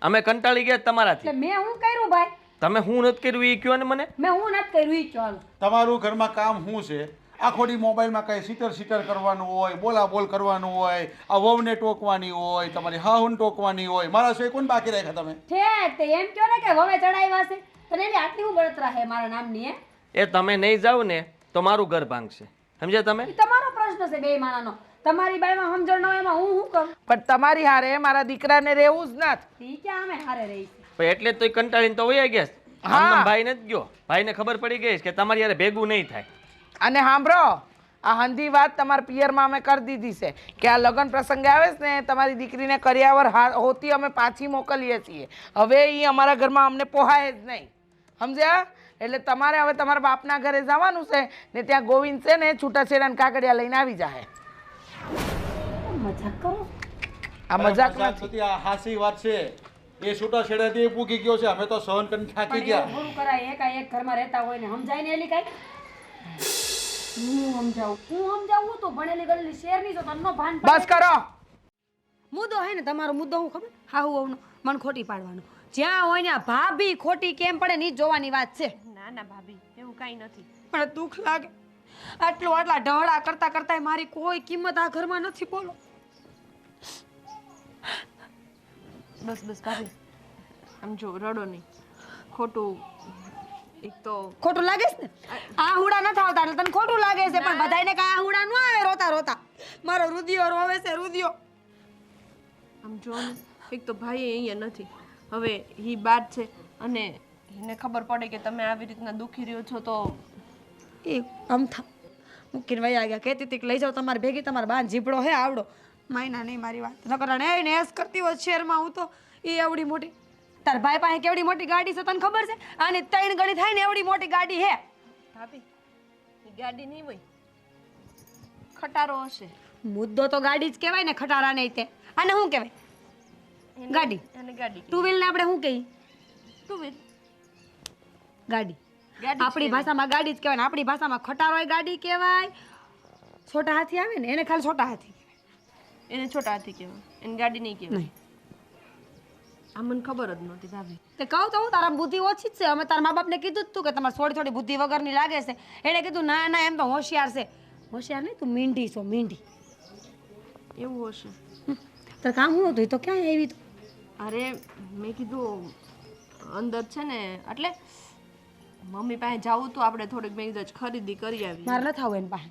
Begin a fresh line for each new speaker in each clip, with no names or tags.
અમે કંટાળી ગયા તમારાથી.
એટલે મેં હું કર્યું ભાઈ?
તમે હું નથી કર્યું એ કયો ને મને.
મેં હું નથી કર્યું ઈ ચાલ.
તમારું ઘરમાં કામ શું છે? આખો દી મોબાઈલમાં કઈ સીટર કરવાનું હોય, બોલાબોલ કરવાનું હોય, આ વહુને ટોકવાની હોય, તમારી હાહુને ટોકવાની હોય. મારા સિવાય કોણ બાકી રાખ્યા તમે?
છે તે એમ કયો ને કે હવે ચડાવ્યા છે તને એની આટલી હું બળતરા હે મારા નામની હે?
એ તમે નહીં જાવ ને તો મારું ઘર ભાંગશે, સમજ્યા તમે?
ઈ તમારો પ્રશ્ન છે બે માણાનો. તમારી બાઈમાં સમજણ ન હોય એમાં હું શું કરું?
પણ તમારી હારે મારા દીકરાને રહેવું જ નથી.
ઈ ક્યાં અમે હારે રહી છે?
પણ એટલે જ તો કંટાળીને તો વયા ગયા. આમ ભાઈ નથી ગયો. ભાઈને ખબર પડી ગઈ કે તમારી યારે ભેગું નહીં થાય.
અને સાંભળો, આ હંધી વાત તમારા પિયરમાં અમે કરી દીધી છે કે આ લગ્ન પ્રસંગ આવે છે ને તમારી દીકરીને કર્યાવર હોતી અમે પાછી મોકલીએ છીએ. હવે એ અમારા ઘરમાં અમને પોહાય જ નહીં, સમજ્યા? એટલે તમારે હવે તમારા બાપના ઘરે જવાનું છે ને ત્યાં ગોવિંદ છે ને છૂટાછેડા કાકડિયા લઈને આવી જાય.
મજાક કરો?
આ મજાક નથી,
આ હાસી વાત છે. એ છૂટાછેડાથી પૂકી ગયો છે. અમે તો સહન કરીને થાકી
પણ
ગયા.
એવું થોડું કરાય એક ઘરમાં રહેતા હોય ને સમજાય ને એલી કાંઈ? હું સમજાવું તો ભણેલી ગણેલી શેરની છો તનનો ભાન
બસ કરો.
મુદ્દો હે ને તમારો મુદ્દો હું ખબર? હાહુ વહુનો મન ખોટી પાડવાનો. જ્યાં હોય ને ભાભી ખોટી કેમ પડે ની જોવાની વાત છે.
ના ના ભાભી એવું કાંઈ નથી.
પણ દુઃખ લાગે આટલા ઢહડા કરતા કરતા મારી કોઈ કિંમત આ ઘરમાં નથી. બોલો
બસ બસ ભાભી આમ જો રડો નહીં. ખોટું એક તો
ખોટું લાગે છે ને? આ હુડા નથી આવતા એટલે તને ખોટું લાગે છે પણ બધાયને કાંઈ આ હુડા ન આવે રોતા રોતા. મારો રુધિયો રોવે છે રુધિયો.
આમ જો ને એક તો ભાઈ અહીંયા નથી. હવે ઈ બાત છે અને એને ખબર પડે કે તમે આવી રીતના દુખી રહ્યો છો તો
એ અમથા મૂકીને વયા ગયા. કહેતી હતી કે લઈ જાઓ તમારી ભેગી, તમારા બાન જીભડો હે આવડો. માયના નહીં મારી વાત નકર ને એને એસ કરતી હોય શહેરમાં હું તો એ એવડી મોટી. તાર ભાઈ પાસે કેવડી મોટી ગાડી છે તને ખબર છે? આની 3 ગણી થાય ને એવડી મોટી ગાડી હે.
ભાભી એ ગાડી નહીં હોય, ખટારો હશે.
મુદ્દો તો ગાડી જ કહેવાય ને, ખટારા નહીં તે. આને શું કહેવાય? ગાડી.
અને ગાડી
ટુ વ્હીલ ને આપણે શું કહીએ?
ટુ વ્હીલ
ગાડી.
ગાડી
આપણી ભાષામાં ગાડી જ કહેવાય ને આપણી ભાષામાં ખટારો ગાડી કહેવાય. છોટા હાથી આવે ને એને ખાલી છોટા હાથી કહેવાય.
એને છોટા હાથી કહેવાય, એને ગાડી નહીં કહેવાય. આ મને ખબર જ નહોતી ભાભી.
તે કહું તો હું તારા બુદ્ધિ ઓછી જ છે. અમે તારા મા બાપને કીધું જ તું કે તમારે થોડી થોડી બુદ્ધિ વગરની લાગે છે. એણે કીધું ના ના એમ તો હોશિયાર છે. હોશિયાર નહીં, તું મીંઢી છો મીંઢી.
એવું હશે.
તારે કામ શું હતું? એ તો ક્યાં આવી? તો
અરે મેં કીધું અંદર છે ને એટલે મમ્મી પાસે જાવું તો આપણે થોડીક મેં કીધું ખરીદી કરી આવી.
મારે નથી આવું એની પાસે.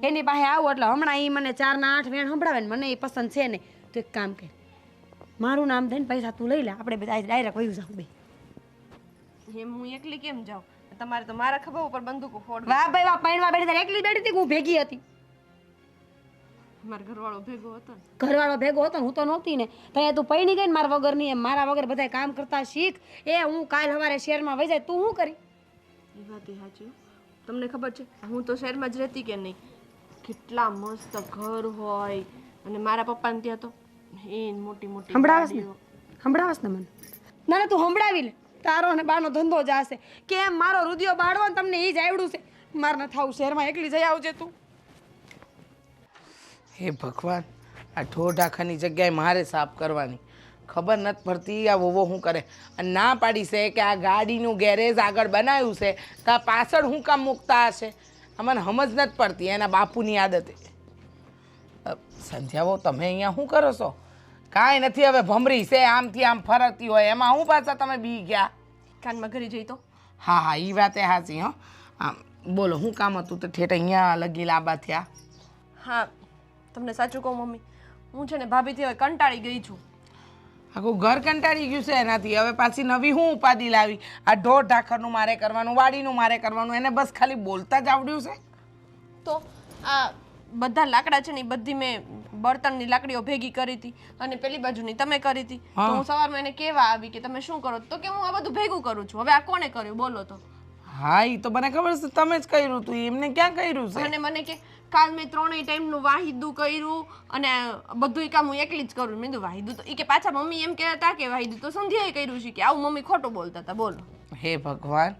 એની પાસે આવું એટલે હમણાં એ મને 4 ના 8 વેણ સંભળાવે ને મને એ પસંદ છે નહીં. તો એક કામ કર, મારું નામ દઈને પૈસા તું લઈ લે, આપણે બધા ડાયરેક્ટ વયું જાવ બે.
એમ હું એકલી કેમ જાઉં? તમારે તો મારા ખભા ઉપર બંદૂકો ફોડ.
વાહ ભાઈ વાહ, પૈણવા બેઠી તારે એકલી બેઠી હતી કે હું ભેગી હતી?
મારા ઘરવાળો ભેગો હતો ને.
ઘરવાળો ભેગો હતો ને હું તો નહોતી ને. ત્યાં તું પૈણી ગઈ ને મારા વગરની. એમ મારા વગર બધા કામ કરતા શીખ. એ હું કાલ સવારે શહેરમાં વહી જાય તું શું કરી?
એ વાત એ સાચી. તમને ખબર છે હું તો શહેરમાં જ રહેતી કે નહીં? કેટલા મસ્ત ઘર હોય અને મારા પપ્પાને ત્યાં તો એ મોટી મોટી
સંભળાવસ ને? સંભળાવસ ને મને? ના ના તું સંભળાવી લે. તારો ને બાનો ધંધો જ હશે. કેમ મારો રુધિયો બાળવો ને તમને એ જ આવડું છે? મારે ન થાવું શહેરમાં એકલી જઈ આવજે તું.
હે ભગવાન, આ ઢોઢાખાની જગ્યાએ મારે સાફ કરવાની ખબર નથી પડતી. આ વોવો શું કરે? ના પાડી છે કે આ ગાડીનું ગેરેજ આગળ બનાવ્યું છે તો આ પાછળ શું કામ મૂકતા હશે? અમને સમજ નથી પડતી એના બાપુની આદતે. સંધ્યાવો તમે અહીંયા શું કરો છો? કાંઈ નથી, હવે ભમરી છે આમથી આમ ફરતી હોય એમાં હું પાછા તમે બી ગયા?
કાનમાં ઘરે જઈ તો
હા હા એ વાત એ સાચી. હો આમ બોલો શું કામ હતું તો ઠેઠ અહીંયા લગી લાંબા થયા?
હા તમને સાચું કહું મમ્મી, હું છે ને ભાભીથી હવે કંટાળી ગઈ છું.
આખું ઘર કંટાળી ગયું છે એનાથી. હવે પાછી નવી હું ઉપાધિ લાવી? આ ઢોર ઢાખરનું મારે કરવાનું, વાડીનું મારે કરવાનું, એને બસ ખાલી બોલતા જ આવડ્યું છે.
તો આ બધા લાકડા છે ને એ બધી મેં બળતણની લાકડીઓ ભેગી કરી હતી અને પેલી બાજુની તમે કરી હતી. તો હું સવારમાં એને કહેવા આવી કે તમે શું કરો? તો કે હું આ બધું ભેગું કરું છું. હવે આ કોને કર્યું બોલો તો?
હા એ તો મને ખબર છે તમે જ કર્યું હતું. એમને ક્યાં કર્યું છે?
અને મને કે કાલ મેં 3 ટાઈમનું વાહિદું કર્યું અને બધું કામ હું એકલી જ કરું. મેં કીધું વાહિદું તો એ કે પાછા મમ્મી એમ કહેતા હતા કે વાહિદું તો સંધ્યાએ કર્યું છે કે આવું મમ્મી ખોટું બોલતા હતા. બોલો
હે ભગવાન,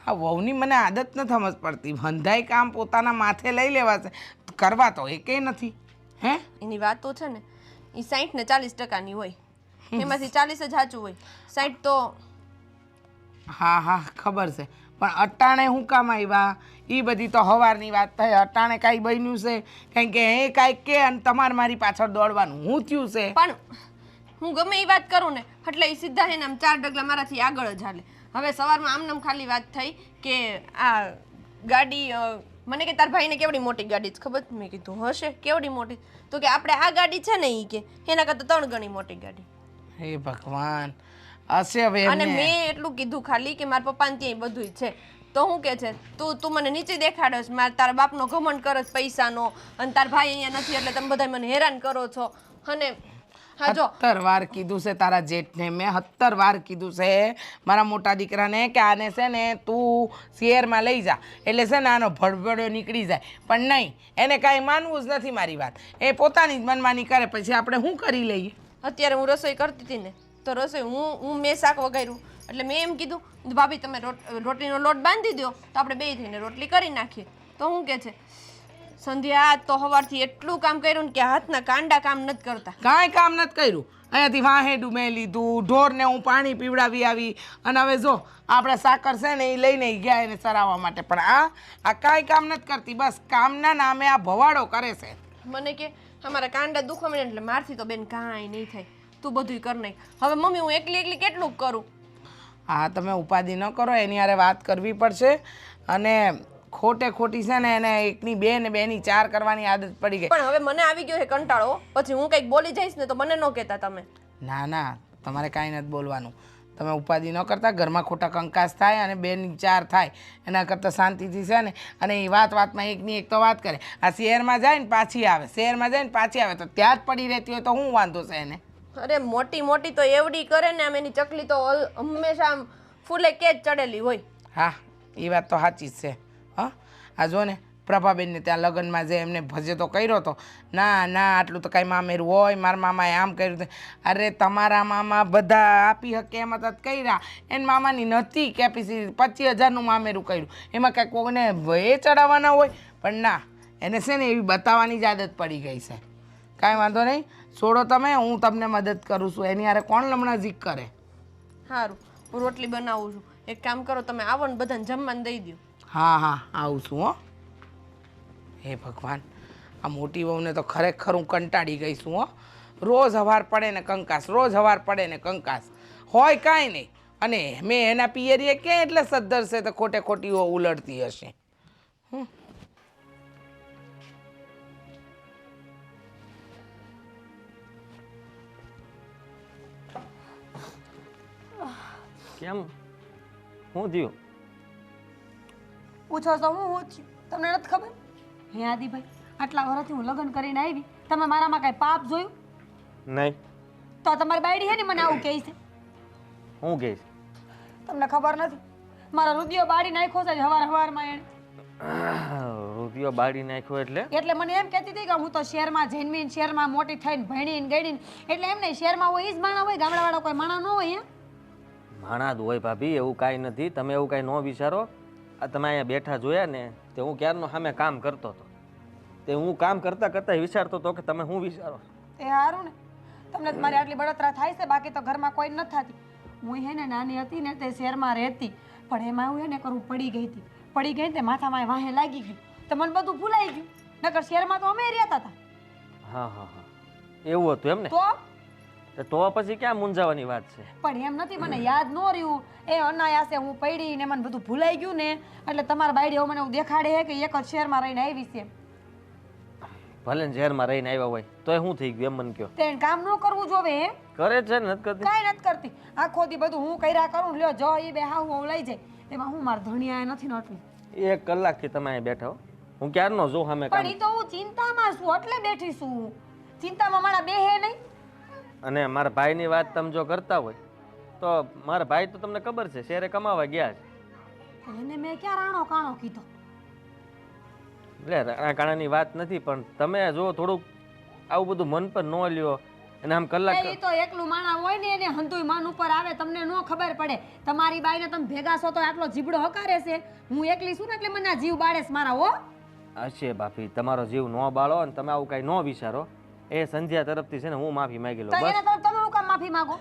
આ વહુની મને આદત નથી સમજ પડતી. બંધાઈ કામ પોતાના માથે લઈ લેવા છે, કરવા તો એકેય નથી. હે
એની વાતો છે ને એ 60 ને 40% હોય. એમાંથી 40 જ સાચું હોય, 60 તો
હા હા ખબર છે, પણ અટાણે હું કામ આવ્યા એ બધી તો હવારની વાત થઈ. અટાણે કાંઈ બન્યું છે કારણ કે એ કાંઈક કે અને તમારે મારી પાછળ દોડવાનું હું થયું છે.
પણ હું ગમે એ વાત કરું ને એટલે એ સીધા હે ને આમ 4 ડગલા મારાથી આગળ જ હાલે. હવે સવારમાં આમનામ ખાલી વાત થઈ કે આ ગાડી મને કે તાર ભાઈને કેવડી મોટી ગાડી છે ખબર? મેં કીધું હશે કેવડી મોટી, તો કે આપણે આ ગાડી છે ને એ કે એના કરતાં 3 ગણી મોટી ગાડી.
હે ભગવાન, હશે હવે
અને
એમને.
મેં એટલું કીધું ખાલી કે મારા પપ્પાને ત્યાં બધું છે. તો હું કે છે તું મને નીચે દેખાડસ, મારા તારા બાપનો ઘમંડ કરસ પૈસાનો, અને તાર ભાઈ અહીંયા નથી એટલે તમે બધા મને હેરાન કરો છો. અને હા જો
70 વાર કીધું છે તારા જેઠને, મેં 70 વાર કીધું છે મારા મોટા દીકરાને કે આને છે ને તું શહેરમાં લઈ જા એટલે છે ને આનો ભડભડો નીકળી જાય. પણ નહીં, એને કાંઈ માનવું જ નથી મારી વાત. એ પોતાની જ મનમાની કરે, પછી આપણે શું કરી લઈએ?
અત્યારે હું રસોઈ કરતી હતી ને તો રસોઈ મેં શાક વઘાર્યું એટલે મેં એમ કીધું ભાભી તમે રોટલીનો લોટ બાંધી દો તો આપણે બે થઈને રોટલી કરી નાખીએ. તો હું કે છે સંધ્યા તો સવારથી એટલું કામ કર્યું ને કે હાથના કાંડા કામ નથી કરતા.
કાંઈ કામ નથી કર્યું. અહીંયાથી વાહેડું મેં લીધું, ઢોરને હું પાણી પીવડાવી આવી, અને હવે જો આપણે સાકર છે ને એ લઈને ગયા એને ચરાવવા માટે. પણ આ કાંઈ કામ નથી કરતી, બસ કામના નામે આ ભવાડો કરે છે.
મને કે અમારા કાંડા દુખવા મળે એટલે મારથી તો બેન કાંઈ નહીં થાય, તું બધું કર નાખ. હવે મમ્મી હું એકલી એકલી કેટલું કરું?
હા તમે ઉપાધિ ન કરો, એની હારે વાત કરવી પડશે. અને ખોટે ખોટી છે ને એને એકની 2 ને 2 ની 4 કરવાની આદત પડી ગઈ.
પણ હવે મને આવી ગયો છે કંટાળો, પછી હું કંઈક બોલી જઈશ ને તો મને ન કહેતા તમે.
ના ના, તમારે કાંઈ નથી બોલવાનું. તમે ઉપાધિ ન કરતા, ઘરમાં ખોટા કંકાસ થાય અને 2 ની 4 થાય એના કરતાં શાંતિથી છે ને. અને એ વાતમાં એકની એક તો વાત કરે. આ શહેરમાં જાય ને પાછી આવે, શહેરમાં જાય ને પાછી આવે, તો ત્યાં જ પડી રહેતી હોય તો શું વાંધો છે એને?
અરે મોટી મોટી તો એવડી કરે ને આમ એની ચકલી તો હંમેશા આમ ફૂલે કે જ ચડેલી હોય.
હા એ વાત તો સાચી જ છે. હા આ જો ને પ્રભાબેનને ત્યાં લગ્નમાં જે એમને ભજેતો કર્યો હતો, ના ના આટલું તો કાંઈ મામેરું હોય, મારા મામાએ આમ કર્યું. અરે તમારા મામા બધા આપી હકે એમાં તો કર્યા, એને મામાની નથી કેપેસિટી. 25,000નું મામેરું કર્યું, એમાં કાંઈ કોઈને એ ચડાવવાના હોય. પણ ના, એને છે ને એવી બતાવવાની જ આદત પડી ગઈ છે. કાંઈ વાંધો નહીં, છોડો તમે, હું તમને મદદ કરું છું. એની હારે કોણ લમણા ઝીક કરે?
સારું, હું રોટલી બનાવું છું. એક કામ કરો, તમે આવો ને બધાને જમવાનું દઈ દો.
હા હા આવું છું. હો હે ભગવાન, આ મોટી વહુને તો ખરેખર હું કંટાળી ગઈ છું. હો રોજ હવાર પડે ને કંકાસ, રોજ હવાર પડે ને કંકાસ, હોય કાંઈ નહીં. અને મેં એના પિયરીએ કે એટલે સદ્ધર છે તો ખોટે ખોટી ઉલટતી હશે.
કેમ શું થયું?
પૂછો છો હું થયું? તમને નથી ખબર? હે આદિભાઈ, આટલા વર્ષથી હું લગ્ન કરીને આવી, તમે મારામાં કાંઈ પાપ જોયું?
નહીં.
તો તમારી બાયડી હે ને મને આવું કહે છે.
હું કહીશ?
તમને ખબર નથી, મારા રુધિયો બાળી નાખ્યો છે હવારમાં એણે.
રૂપિયો બાળી નાખ્યો એટલે
મને એમ કહેતી હતી કે હું તો શહેરમાં જન્મીને શહેરમાં મોટી થઈને ભણીને ગણીને, એટલે એમ નહીં, શહેરમાં હોય એ જ માણા હોય, ગામડાવાળા કોઈ માણા ન હોય.
માણા જ હોય ભાભી, એવું કાંઈ નથી. તમે એવું કાંઈ ન વિચારો. આ તમે અહીંયા બેઠા જોયા ને તે હું ક્યારનો સામે કામ કરતો હતો, તે હું કામ કરતાં કરતાં વિચારતો હતો કે તમે શું વિચારો.
એ સારું ને, તમને મારી આટલી બળતરા થાય છે, બાકી તો ઘરમાં કોઈ નથી થતી. હું હે ને નાની હતી ને તે શહેરમાં રહેતી, પણ એમાં એવું હે ને કરું પડી ગઈ તે માથામાં વાહે લાગી ગયું, તો મને બધું ભૂલાઈ ગયું. નકર શહેરમાં તો અમે રહેતા હતા.
હા હા હા, એવું હતું એમ ને? તો પછી ક્યાં મૂંઝાવાની વાત છે?
પણ એમ નથી, મને યાદ ન રહ્યું. એ અનાયાસે હું પડી ને મને બધું ભૂલાઈ ગયું ને, એટલે તમારા બાયડી મને એવું દેખાડે છે કે એક જ શહેરમાં રહીને આવી છે.
ભલે ને શહેરમાં રહીને આવ્યા હોય તોય શું થઈ ગયું એમ મને કહો.
તે કામ ન કરવું જોવે? હે
કરે છે ને? નથી કરતી?
કાંઈ નથી કરતી. આખો દી બધું હું કર્યા કરું. લ્યો જો એ બે હું લઈ જાય, એમાં હું મારા ધણિયા નથી નટવી.
1 કલાકથી તમે અહીંયા બેઠા હો, હું ક્યારનો જોઉં સામે કામ.
પણ એ તો હું ચિંતામાં છું એટલે બેઠી છું. ચિંતામાં મારા બે હે નહીં.
અને મારા ભાઈની વાત તમે જો કરતા હોય તો મારા ભાઈ તો તમને ખબર છે શહેરે કમાવા ગયા છે.
એને મેં ક્યાં રાણો કાણો કીધો?
એટલે રાણા કાણાની વાત નથી, પણ તમે જો થોડુંક આવું બધું મન પર ન લ્યો અને આમ કલાક.
એ તો એકલું માણા હોય ને એને હંતુય માન ઉપર આવે, તમને ન ખબર પડે. તમારી બાઈને તમે ભેગા છો તો આટલો જીબડો હકારે છે. હું એકલી છું ને એટલે મને આ જીવ બાળે છે મારા. હો
હશે ભાભી, તમારો જીવ ન બાળો અને તમે આવું કાંઈ ન વિચારો. એ સંધ્યા તરફથી છે ને હું માફી માંગી લઉં.
તો એને તો તમે હું કામ માફી માંગો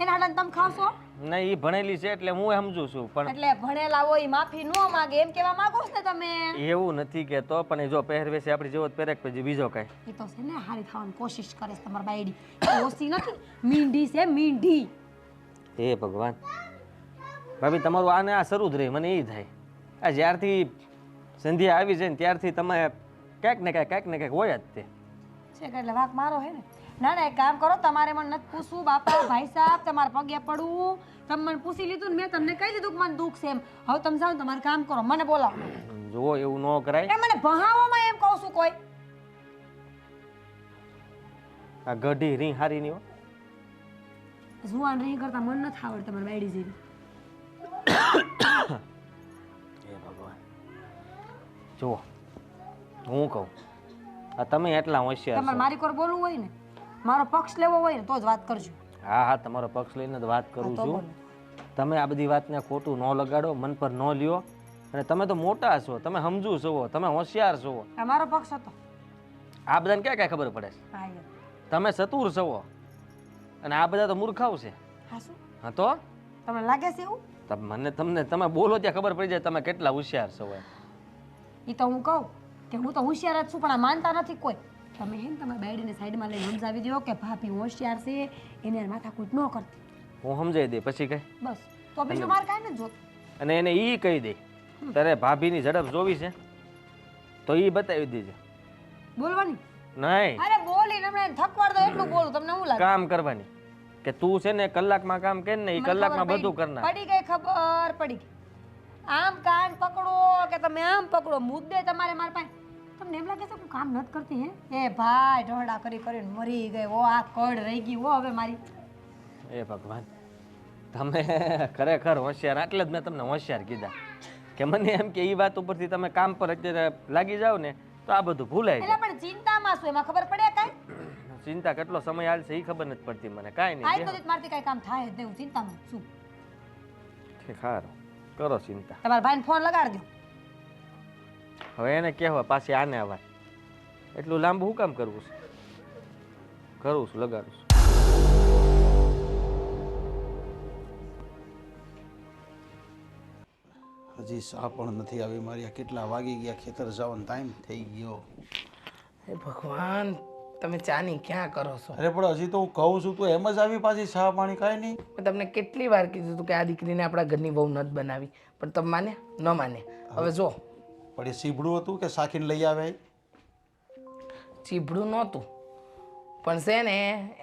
એના હાટન તમે ખાવશો
નહીં એ ભણેલી છે એટલે હું સમજુ છું, પણ
એટલે ભણેલા હોય માફી ન માંગે એમ કેવા માંગો છો ને તમે?
એવું નથી કહેતો, પણ એ જો પહેરવેશ આપણી જેવો જ પહેરે કે પછી બીજો કાંઈ.
એ તો છે ને હારી થવાની કોશિશ કરે છે તમારી બાયડી. ઓછી નથી, મીંઢી છે મીંઢી.
હે ભગવાન ભાભી, તમારું આને આ શરૂ જ રહે, મને એ થાય. આ જ્યારથી સંધ્યા આવી છે ને ત્યારથી તમે ક્યાંક ને ક્યાંક હોય જ તે.
છે કે એટલે વાંક મારો હે ને? ના ના એક કામ કરો, તમારે મને નથી પૂછવું બાપા ભાઈ સાહેબ, તમારે પગે પડવું. તમે મને પૂછી લીધું ને મેં તમને કહી દીધું કે મને દુઃખ છે એમ. હવે તમે જાઓ તમારે કામ કરો, મને બોલાવો.
જુઓ એવું ન કરાય.
એ મને ભણાવવામાં એમ કહું છું કોઈ.
આ ગઢી રી હારી ની હો.
જુવાન રહી કરતા મન નથી આવડે તમારી બાયડી જેવી.
હે ભગવાન, જુઓ હું કહું, આ તમે એટલા હોશિયાર
તમારે
છો.
મારી કોર બોલવું હોય ને, મારો પક્ષ લેવો હોય ને તો જ વાત કરજો.
હા હા, તમારો પક્ષ લઈને જ વાત કરું
તો
છું.
બોલો.
તમે આ બધી વાતને ખોટું ન લગાડો, મન પર ન લ્યો. અને તમે તો મોટા છો, તમે સમજુ છો, તમે હોશિયાર છો.
આ મારો પક્ષ હતો.
આ બધાને ક્યાં કાંઈ ખબર પડે છે?
હા યાર.
તમે ચતુર છો અને આ બધા તો મૂર્ખાઓ છે.
હા શું
હા તો
તમને લાગે છે એવું?
તમે બોલો ત્યાં ખબર પડી જાય તમે કેટલા હોશિયાર છો એમ.
એ તો હું કહું કે હું તો હોશિયાર જ છું, પણ આ માનતા નથી કોઈ. તમે હે ને તમારી બાયડીને સાઈડમાં લઈને સમજાવી દો કે ભાભી હોશિયાર છે, એને માથાકૂટ ન કરતી.
હું સમજાવી દે પછી કઈ.
બસ તો બીજું મારે કાંઈ નથી જોતું.
અને એને ઈ કહી દે તારે ભાભીની ઝડપ જોવી છે તો ઈ બતાવી દેજે.
બોલવાની?
નહીં,
અરે બોલીને હમણાં થકવાડ દો એટલું બોલું, તમને શું લાગે?
કામ કરવાની. કે તું છે ને કલાકમાં કામ કર ને, ઈ
મને
કલાકમાં
ખબર
બધું કરના.
પડી ગઈ, ખબર પડી ગઈ. આમ કાન પકડો કે તમે આમ પકડો, મુદ્દે તમારે મારા પાસે. તમને એમ લાગે છે હું કામ નથી કરતી હે? એ ભાઈ ઢોળા કરી કરીને મરી ગઈ હો, આ કડ રહી ગઈ હો હવે મારી.
એ ભગવાન, તમે ખરેખર હોશિયાર. એટલે જ મેં તમને હોશિયાર કીધા કે મને એમ કે ઈ વાત ઉપરથી તમે કામ પર અત્યારે લાગી જાવ ને તો આ બધું ભૂલાય
એટલે
જાય.
પણ ચિંતામાં શું એમાં ખબર પડે કાંઈ?
ચિંતા કેટલો સમય હાલશે ઈ ખબર નથી પડતી મને. કાંઈ
આજ તો
નહીં,
મારથી કાંઈ કામ થાય જ નહીં, હું ચિંતામાં છું.
ઠીક, સારું કરો ચિંતા.
તમારા ભાઈને ફોન લગાડી દો.
હવે એને કહેવા પાછી આને અવાજ એટલું લાંબુ શું કામ કરવું છે? કરું છું, લગાડું છું.
હજી સા પણ નથી આવી મારી. આ કેટલા વાગી ગયા? ખેતર જવાનો ટાઈમ થઈ ગયો.
હે ભગવાન, તમે ચાની ક્યાં કરો છો?
અરે પણ હજી તો હું કહું છું તું એમ જ આવી પાછી ચા પાણી કાંઈ નહીં?
મેં તમને કેટલી વાર કીધું હતું કે આ દીકરીને આપણા ઘરની બહુ નથી બનાવી, પણ તમે માને ન માને. હવે જો
પણ એ સીભડું હતું કે શાખીને લઈ આવે?
ચીભડું નહોતું, પણ છે ને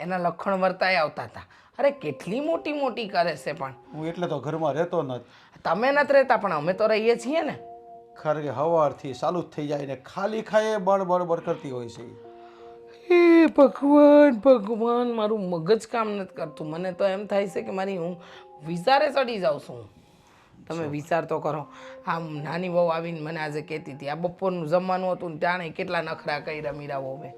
એના લખણ વર્તાય આવતા હતા. અરે કેટલી મોટી મોટી કરે છે, પણ
હું એટલે તો ઘરમાં રહેતો નથી.
તમે નથી રહેતા પણ અમે તો રહીએ છીએ ને.
ખરે કે સવારથી ચાલુ જ થઈ જાય ને ખાલી ખાય બળ બળ બળ કરતી હોય છે.
એ ભગવાન ભગવાન, મારું મગજ કામ નથી કરતું. મને તો એમ થાય છે કે મારી હું વિચારે ચડી જાઉં છું. તમે વિચાર તો કરો. આમ નાની વહુ આવીને મને આજે કહેતી હતી આ બપોરનું જમવાનું હતું ને ત્યાં કેટલા નખરા કર્યા મીરા વહુએ.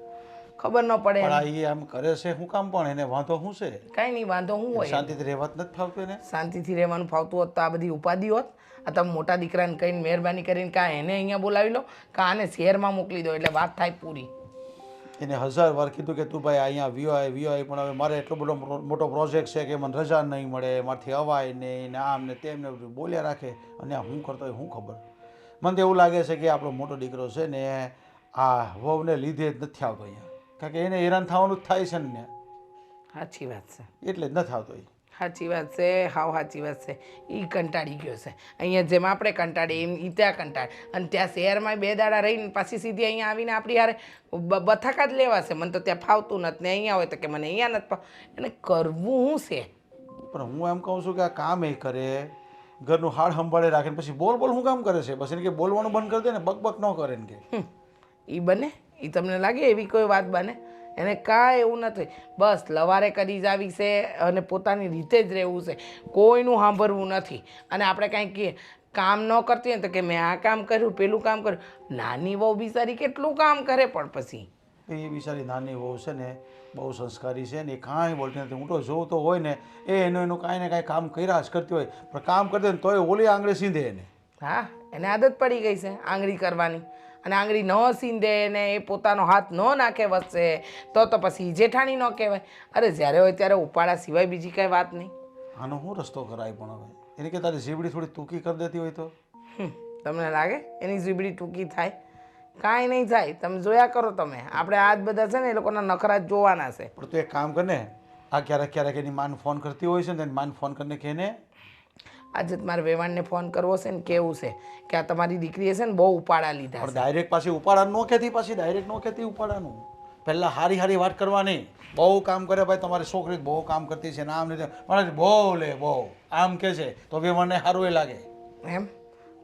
ખબર ન પડે
પણ
એને.
આ એ આમ કરે છે શું કામ? પણ એને વાંધો શું છે?
કાંઈ નહીં, વાંધો શું હોય?
શાંતિથી રહેવા જ નથી ફાવતું એને?
શાંતિથી રહેવાનું ફાવતું હોત તો આ બધી ઉપાધિ હોત. આ તમે મોટા દીકરાને કહીને મહેરબાની કરીને કાં એને અહીંયા બોલાવી લો કાં આને શહેરમાં મોકલી દો એટલે વાત થાય પૂરી.
એને 1000 વાર કીધું કે તું ભાઈ અહીંયા વિયો આવી, પણ હવે મારે એટલો બધો મોટો પ્રોજેક્ટ છે કે મને રજા નહીં મળે, મારથી અવાય નહીં ને આમ ને તેમ ને બધું બોલ્યા રાખે. અને આ હું કરતો હોય શું ખબર? મને તો એવું લાગે છે કે આપણો મોટો દીકરો છે ને આ વહુને લીધે જ નથી આવતો અહીંયા, કારણ કે એને હેરાન થવાનું જ થાય છે ને.
સાચી વાત છે,
એટલે જ નથી આવતો.
સાચી વાત છે, હાવ સાચી વાત છે. એ કંટાળી ગયો છે. અહીંયા જેમ આપણે કંટાળીએ એમ એ ત્યાં કંટાળે. અને ત્યાં શહેરમાં 2 દાડા રહીને પાછી સીધી અહીંયા આવીને આપણી હારે બથાકા જ લેવા છે. મને તો ત્યાં ફાવતું નથી ને અહીંયા હોય તો કે મને અહીંયા નથી ફાવ. એને કરવું શું છે?
પણ હું એમ કહું છું કે આ કામ એ કરે, ઘરનું હાડ સંભાળે રાખે ને પછી બોલ શું કામ કરે છે? પછી એને કે બોલવાનું બંધ કરી દે ને, બક ન કરે ને કે.
એ બને? એ તમને લાગે એવી કોઈ વાત બને? એને કાંઈ એવું નથી. બસ લવારે કરી જ આવી છે અને પોતાની રીતે જ રહેવું છે, કોઈનું સાંભળવું નથી. અને આપણે કાંઈ કહીએ કામ ન કરતી હોય તો કે મેં આ કામ કર્યું પેલું કામ કર્યું. નાની વહુ બિચારી કેટલું કામ કરે પણ પછી
એ બિચારી નાની વહુ છે ને બહુ સંસ્કારી છે ને એ કાંઈ બોલતી નથી. હું તો જોઉં તો હોય ને એનું કાંઈ ને કાંઈ કામ કર્યા જ કરતી હોય, પણ કામ કરતી હોય ને તોય ઓલી આંગળી સીંધે એને.
હા, એને આદત પડી ગઈ છે આંગળી કરવાની. અને આંગળી ન સીંધે ને એ પોતાનો હાથ ન નાખે વચ્ચે તો પછી જેઠાણી ન કહેવાય. અરે જ્યારે હોય ત્યારે ઉપાડા સિવાય બીજી કાંઈ વાત નહીં.
આનો શું રસ્તો કરાય પણ હવે એને કે તારી જીબડી થોડી ટૂંકી કરી દેતી હોય તો?
તમને લાગે એની જીબડી ટૂંકી થાય? કાંઈ નહીં થાય. તમે જોયા કરો. તમે આપણે આ જ બધા છે ને એ લોકોના નખરા જ જોવાના છે.
પણ તું એક કામ કર ને, આ ક્યારેક એની માન ફોન કરતી હોય છે ને એની માન ફોન કરીને કે ને
આજે મારે વેવાણને ફોન કરવો છે ને કેવું છે કે આ તમારી દીકરીએ છે ને બહુ ઉપાડા લીધા
પણ
છે.
ડાયરેક્ટ પાછી ઉપાડાનું ન કહેતી, પાછી ડાયરેક્ટ ન કહેતી ઉપાડાનું. પહેલાં હારી વાત કરવાની. બહુ કામ કરે ભાઈ, તમારી છોકરી બહુ કામ કરતી છે ને આમ ને પણ બહુ લે બહુ આમ કહે છે તો બી મને સારું એ લાગે.
એમ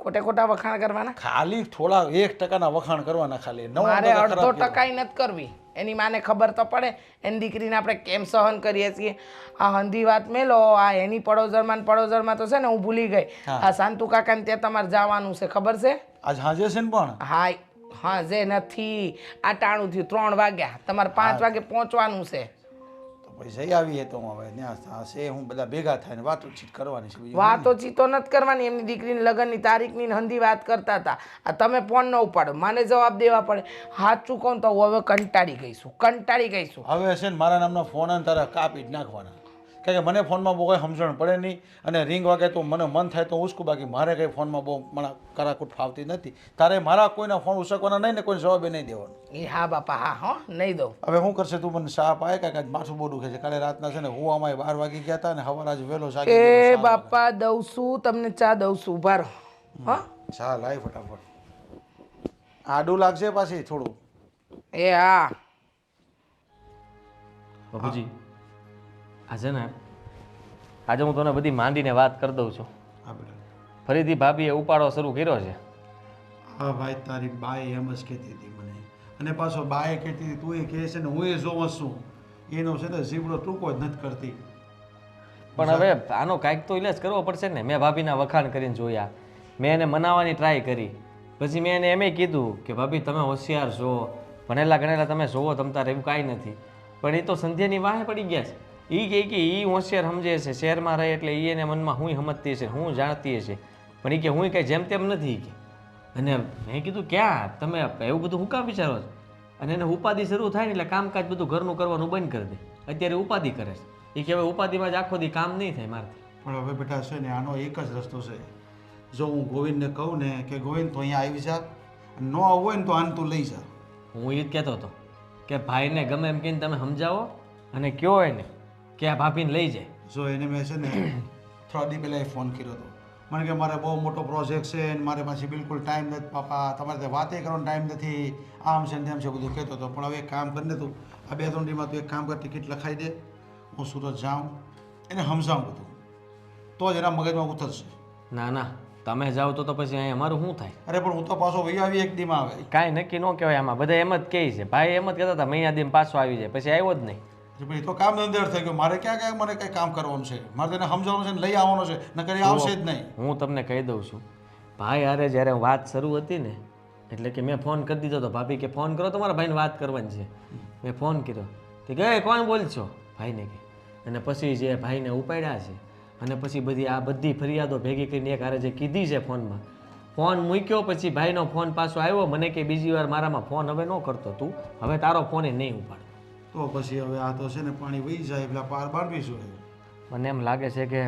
ખોટા વખાણ કરવાના?
ખાલી થોડા 1% વખાણ કરવાના ખાલી.
મારે 0.5% નથી કરવી. એની માને ખબર તો પડે એની દીકરીને આપણે કેમ સહન કરીએ છીએ. આ હંધી વાત મેલો. આ એની પડોજરમાં તો છે ને હું ભૂલી ગઈ. આ શાંતુ કાકાને ત્યાં તમારે જવાનું છે ખબર છે?
આજ હાજે છે ને પણ
હા જે નથી. આ ટાણું થયું 3 વાગ્યા. તમારે 5 વાગે પહોંચવાનું છે.
તો પછી જઈ આવીએ તો હવે ત્યાં છે હું બધા ભેગા થઈને વાતચીત કરવાની છે.
વાતોચીતો નથી કરવાની. એમની દીકરીની લગ્નની તારીખની હંધી વાત કરતા હતા. આ તમે ફોન ન ઉપાડો, મને જવાબ દેવા પડે. હાથ ચૂકવું તો હું હવે કંટાળી ગઈશું.
હવે છે ને મારા નામનો ફોન અને તારા કાપી જ નાખવાના. કારણ કે મને ફોનમાં બહુ કંઈ સમજણ પડે નહીં અને રિંગ વાગે તો મને મન થાય તો ઉસકું, બાકી મારે કંઈ ફોનમાં બહુ મને કરાકૂટ ફાવતી નથી. તારે મારા કોઈના ફોન ઉસકવાના નહીં ને કોઈ જવાબ નહીં દેવાનો.
એ હા બાપા હા હો નહીં દઉં.
હવે શું કરશે તું? મને સાપ આવે કાંઈ માથું બહુ દુખે છે. કાલે રાતના છે ને હું અમારે 12 વાગી ગયા હતા ને સવારે આજે વહેલો જાગી
એ બાપા દઉં છું તમને ચા દઉં છું. ઉભા રહો. હા
ચા લાય ફટાફટ. આડું લાગશે પાછી થોડું.
એ હા
બાપુજી આજે ને આજે હું તને બધી માંડીને વાત કરી દઉં છું.
હા બેટા.
ફરીથી ભાભીએ ઉપાડો શરૂ કર્યો છે.
હા ભાઈ, તારી બાએ એમ જ કહેતી હતી મને. અને પાછો બાએ કહેતી હતી તું એ કહે છે ને હું એ જોઉં છું. એનો છે ને જીવડો ટૂંકો જ નથી કરતી.
પણ હવે આનો કાંઈક તો ઇલાજ કરવો પડશે ને. મેં ભાભીના વખાણ કરીને જોયા, મેં એને મનાવવાની ટ્રાય કરી, પછી મેં એને એમ કીધું કે ભાભી તમે હોશિયાર છો, ભણેલા ગણેલા તમે જોવો, તમ તારે એવું કાંઈ નથી. પણ એ તો સંધ્યાની વાહે પડી ગયા છે. એ કહે કે એ હોશિયાર સમજે છે, શહેરમાં રહે એટલે એને મનમાં હું સમજતી હશે, હું જાણતી હશે, પણ એ કે હું કંઈ જેમ તેમ નથી કે. અને મેં કીધું ક્યાં તમે એવું બધું હું કામ વિચારો છો? અને એને ઉપાધિ શરૂ થાય ને એટલે કામકાજ બધું ઘરનું કરવાનું બંધ કરી દે. અત્યારે ઉપાધિ કરે છે. એ કે હવે ઉપાધિમાં જ આખો દી કામ નહીં થાય મારથી.
પણ હવે બેટા છે ને આનો એક જ રસ્તો છે. જો હું ગોવિંદને કહું ને કે ગોવિંદ તો અહીંયા આવી જા, ન આવવું હોય ને તો આને તું લઈ જા.
હું એ જ કહેતો હતો કે ભાઈને ગમે એમ કહીને તમે સમજાવો અને કહો એને કે આ ભાભીને લઈ જાય.
જો એને મેં છે ને થોડા દી પહેલાં ફોન કર્યો હતો. મને કે મારે બહુ મોટો પ્રોજેક્ટ છે ને મારે પાછી બિલકુલ ટાઈમ નથી પાપા, તમારે ત્યાં વાતે કરવાનો ટાઈમ નથી, આમ છે ને તેમ છે બધું કહેતો હતો. પણ હવે એક કામ કરીને તું આ 2-3 દીમાં તું એક કામ કર, ટિકિટ લખાઈ દે, હું સુરત જાઉં, એને સમજાવું બધું, તો જ એના મગજમાં ઉતરશે.
ના ના તમે જાઓ તો પછી અહીંયા અમારું શું થાય?
અરે પણ હું તો પાછો વહી આવી એક દીમાં આવે.
કાંઈ નક્કી ન કહેવાય આમાં. બધા એમ જ કહે છે. ભાઈ એમ જ કહેતા હતા મહિના દીમાં પાછો આવી જાય, પછી આવ્યો જ નહીં.
ભાઈ તો કામ અંદર થઈ ગયો. મારે ક્યાં મને કંઈ કામ કરવાનું છે? મારે તેને સમજાવવાનું છે ને લઈ આવવાનો છે, નકર એ આવશે જ નહીં.
હું તમને કહી દઉં છું, ભાઈ અરે જ્યારે વાત શરૂ હતી ને એટલે કે મેં ફોન કરી દીધો હતો. ભાભી કે ફોન કરો તમારા ભાઈને વાત કરવાની છે. મેં ફોન કર્યો તે કહે કોણ બોલ છો? ભાઈને કે. અને પછી જે ભાઈને ઉપાડ્યા છે અને પછી બધી ફરિયાદો ભેગી કરીને એક હારે જે કીધી છે ફોનમાં, ફોન મૂક્યો પછી ભાઈનો ફોન પાછો આવ્યો. મને કે બીજી વાર મારામાં ફોન હવે ન કરતો તું, હવે તારો ફોન એ નહીં ઉપાડ.
તો પછી હવે આ તો છે ને પાણી વહી જાય એટલે પાર બાંધીશું.
મને એમ લાગે છે કે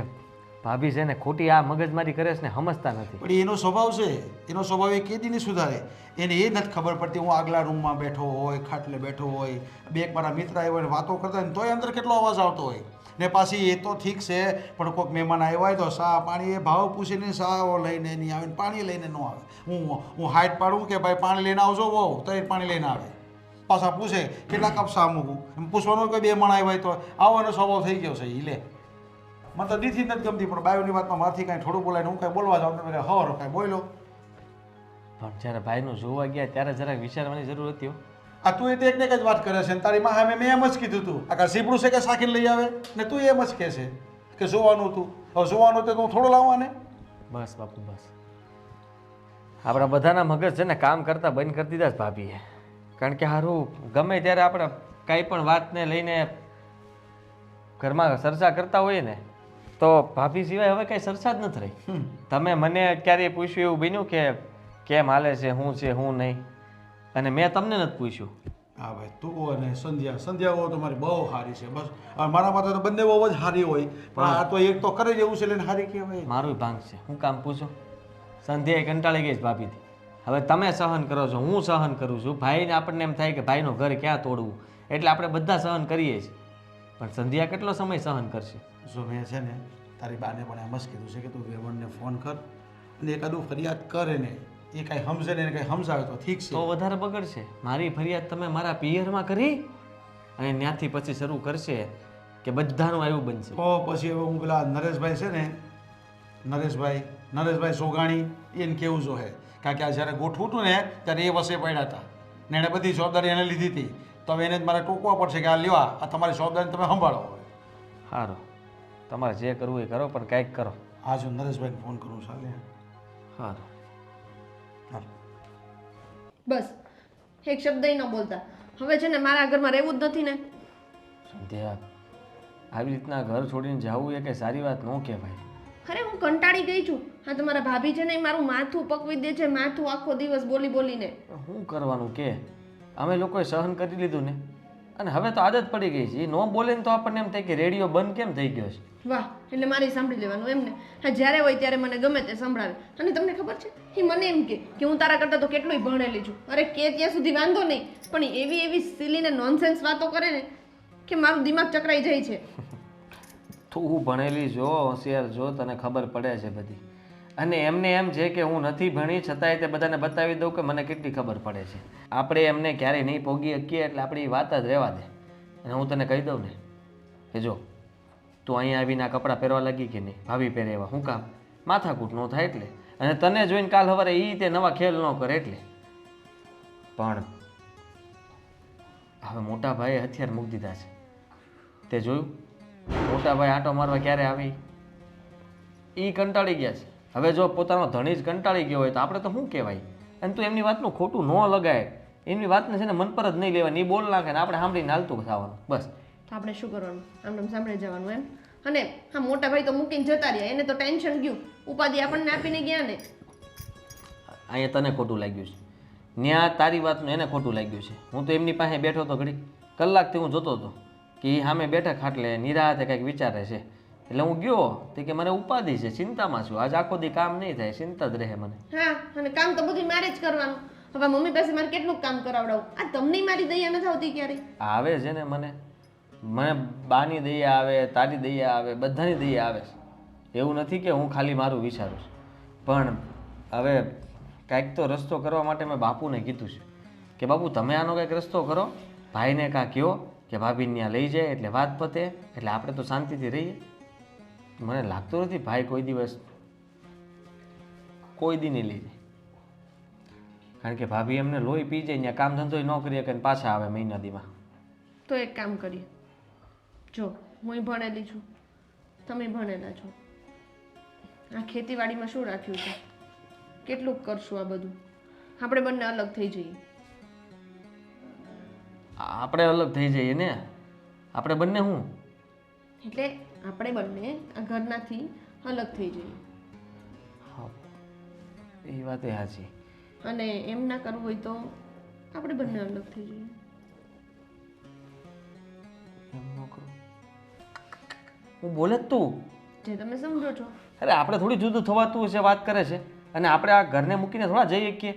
ભાભી છે ને ખોટી આ મગજમારી કરે છે ને સમજતા નથી.
પણ એનો સ્વભાવ છે, એનો સ્વભાવ એ કેદી નહીં સુધારે. એને એ નથી ખબર પડતી હું આગલા રૂમમાં બેઠો હોય, ખાટલે બેઠો હોય, બે એક મારા મિત્ર આવ્યો હોય વાતો કરતા હોય ને તોય અંદર કેટલો અવાજ આવતો હોય. ને પાછી એ તો ઠીક છે પણ કોઈક મહેમાન આવ્યા હોય તો સા પાણી એ ભાવ પૂછીને સાઓ લઈને નહીં આવે, પાણી લઈને ન આવે. હું હાઈટ પાડું કે ભાઈ પાણી લઈને આવજો બહુ, તો એ પાણી લઈને આવે. પાછા પૂછે કેટલા કપ સા મૂકું, એમ પૂછવાનું કોઈ બે માણ આવ્યા હોય તો આવવાનો સ્વભાવ થઈ ગયો છે એ લે. મને તો દીથી નથી ગમતી, પણ બાયોની વાતમાં મારથી કાંઈ થોડું બોલાય હું કાંઈ બોલવા જાઉં તમે હવાર કાંઈ બોલો.
પણ જ્યારે ભાઈનું જોવા ગયા ત્યારે જરાક વિચારવાની જરૂર હતી.
આ તું એ તો એકને જ વાત કરે છે ને તારી માં સામે મેં એમ જ કીધું તું આ સીપડું છે કે સાકીને લઈ આવે ને તું એમ જ કહે છે કે જોવાનું તું. હવે જોવાનું તો હું થોડું લાવવાને.
બસ બાપુ બસ. આપણા બધાના મગજ છે ને કામ કરતા બંધ કરી દીધા જ ભાભીએ. કારણ કે સારું ગમે ત્યારે આપણે કાંઈ પણ વાતને લઈને ઘરમાં ચર્ચા કરતા હોઈએ ને તો ભાભી સિવાય હવે કાંઈ ચર્ચા જ નથી રહી. તમે મને ક્યારેય પૂછ્યું એવું બન્યું કે કેમ હાલે છે, શું છે શું નહીં? અને મેં તમને નથી પૂછ્યું.
હા ભાઈ, તું અને સંધ્યા બહુ તમારી બહુ સારી છે. બસ હવે મારા માટે તો બંને બહુ જ સારી હોય, પણ આ તો એક તો કરે જ એવું છે એટલે સારી કહેવાય.
મારું ભાંગ છે, હું કામ પૂછો? સંધ્યાએ કંટાળી ગઈ છે ભાભીથી. હવે તમે સહન કરો છો, હું સહન કરું છું. ભાઈને આપણને એમ થાય કે ભાઈનું ઘર ક્યાં તોડવું, એટલે આપણે બધા સહન કરીએ છીએ. પણ સંધ્યા કેટલો સમય સહન કરશે?
જો મેં છે ને તારી બાને પણ એમ જ કીધું છે કે તું વેવણને ફોન કર અને એકાદું ફરિયાદ કરે ને એ કાંઈ સમજે ને એને કાંઈ સમજાવે તો ઠીક છે.
તો વધારે બગડશે. મારી ફરિયાદ તમે મારા પિયરમાં કરી અને ત્યાંથી પછી શરૂ કરશે કે બધાનું આવ્યું બનશે.
તો પછી હવે હું પેલા નરેશભાઈ છે ને નરેશભાઈ સોગાણી એને કેવું જો હે, કારણ કે આ જ્યારે ગોઠવું હતું ને ત્યારે એ વસે પડ્યા હતા ને એણે બધી જવાબદારી એને લીધી હતી. તો હવે એને જ મારે ટોકવા પડશે કે આ લ્યો, આ તમારી જવાબદારી તમે સંભાળો.
સારું, તમારે જે કરવું એ કરો, પણ કાંઈક કરો.
આજ હું નરેશભાઈને ફોન કરું ચાલે.
સારું.
હાલ.
બસ એક શબ્દ ન બોલતા. હવે છે ને મારા ઘરમાં રહેવું જ નથી ને.
સંધ્યા, આવી રીતના ઘર છોડીને જવું એ કંઈ સારી વાત ન કહેવાય.
અરે હું કંટાળી ગઈ છું. હા, તમારા ભાભી છે ને એ મારું માથું પકવી દે છે, માથું આખો દિવસ બોલી બોલીને.
શું કરવાનું કે અમે લોકોએ સહન કરી લીધું ને, અને હવે તો આદત પડી ગઈ છે. એ ન બોલે ને તો આપણને એમ થાય કે રેડિયો બંધ કેમ થઈ ગયો છે.
વાહ, એટલે મારે સાંભળી લેવાનું એમને. હા, જ્યારે હોય ત્યારે મને ગમે તે સંભળાવે. અને તમને ખબર છે એ મને એમ કે હું તારા કરતાં તો કેટલુંય ભણેલી છું. અરે કે ત્યાં સુધી વાંધો નહીં, પણ એવી એવી સિલી ને નોનસેન્સ વાતો કરે ને કે મારું દિમાગ ચકરાઈ જાય છે.
તું ભણેલી જો, હોશિયાર જો, તને ખબર પડે છે બધી. અને એમને એમ છે કે હું નથી ભણી છતાંય તે બધાને બતાવી દઉં કે મને કેટલી ખબર પડે છે. આપણે એમને ક્યારેય નહીં પોગી શકીએ એટલે આપણી વાત જ રહેવા દે. અને હું તને કહી દઉં ને કે જો તું અહીંયા આવીને આ કપડાં પહેરવા લાગી કે નહીં, ભાભી પહેરે એવા, શું કામ? માથાકૂટ ન થાય એટલે. અને તને જોઈને કાલ સવારે એ તે નવા ખેલ ન કરે એટલે. પણ હવે મોટા ભાઈએ હથિયાર મૂકી દીધા છે. તે જોયું? મોટા ભાઈ આંટો મારવા ક્યારે આવી? એ કંટાળી ગયા છે. હવે જો પોતાનો ધણી જ કંટાળી ગયો હોય તો આપણે તો શું કહેવાય? અને તું એમની વાતનું ખોટું ન લગાય, એમની વાતને છે ને મન પર જ નહીં લેવાની. એ બોલ નાખે ને આપણે સાંભળીને હાલતું થવાનું બસ.
તો આપણે શું કરવાનું? આમ સાંભળી જવાનું એમ. અને હા, મોટા ભાઈ તો મૂકીને જતા રહ્યા, એને તો ટેન્શન ગયું, ઉપાધિ આપણને આપીને ગયા ને.
અહીંયા તને ખોટું લાગ્યું છે, ત્યાં તારી વાતનું એને ખોટું લાગ્યું છે. હું તો એમની પાસે બેઠો હતો ઘડી કલાકથી હું જોતો હતો કે એ સામે બેઠા ખાટલે નિરાતે કંઈક વિચારે છે. એટલે હું ગયો તે કે મને ઉપાધિ છે, ચિંતામાં છું, આજ આખો દી કામ નહીં થાય, ચિંતા જ રહે મને.
હા, અને કામ તો બધું મારે જ કરવાનું. હવે મમ્મી પાસે મારે કેટલું કામ કરાવડાવું? આ તમને મારી દયા નથી આવતી ક્યારેય?
આવે છે ને મને બાની દયા આવે, તારી દયા આવે, બધાની દયા આવે છે. એવું નથી કે હું ખાલી મારું વિચારું છું. પણ હવે કાંઈક તો રસ્તો કરવા માટે મેં બાપુને કીધું છે કે બાપુ તમે આનો કંઈક રસ્તો કરો, ભાઈને કાં કહો કે ભાભીને ત્યાં લઈ જાય એટલે વાત પતે, એટલે આપણે તો શાંતિથી રહીએ. મને લાગતું નથી ભાઈ કોઈ દિવસ કોઈ દી નહીં લઈ જાય, કારણ કે ભાભી એમને લોહી પી જાય, ત્યાં કામ ધંધો ન કરીએ કે પાછા આવે મહિના દીમાં.
તો એક કામ કરીએ. જો હું ભણેલી છું, તમે ભણેલા છો. આ ખેતીવાડીમાં શું રાખ્યું છે? કેટલું કરશું આ બધું? આપણે બંને અલગ થઈ જઈએ.
આપણે અલગ થઈ જઈએ ને, આપણે બંને હું
એટલે આપણે બંને આ ઘરનાથી અલગ થઈ જઈએ.
એ વાત એ સાચી.
અને એમ ના કરવું હોય તો આપણે બંને અલગ થઈ જઈએ.
એમ ન કરું. હું બોલે જ તું
જે તમે સમજો છો.
અરે આપણે થોડી જુદું થવાતું છે, વાત કરે છે. અને આપણે આ ઘરને મૂકીને થોડા જઈ શકીએ.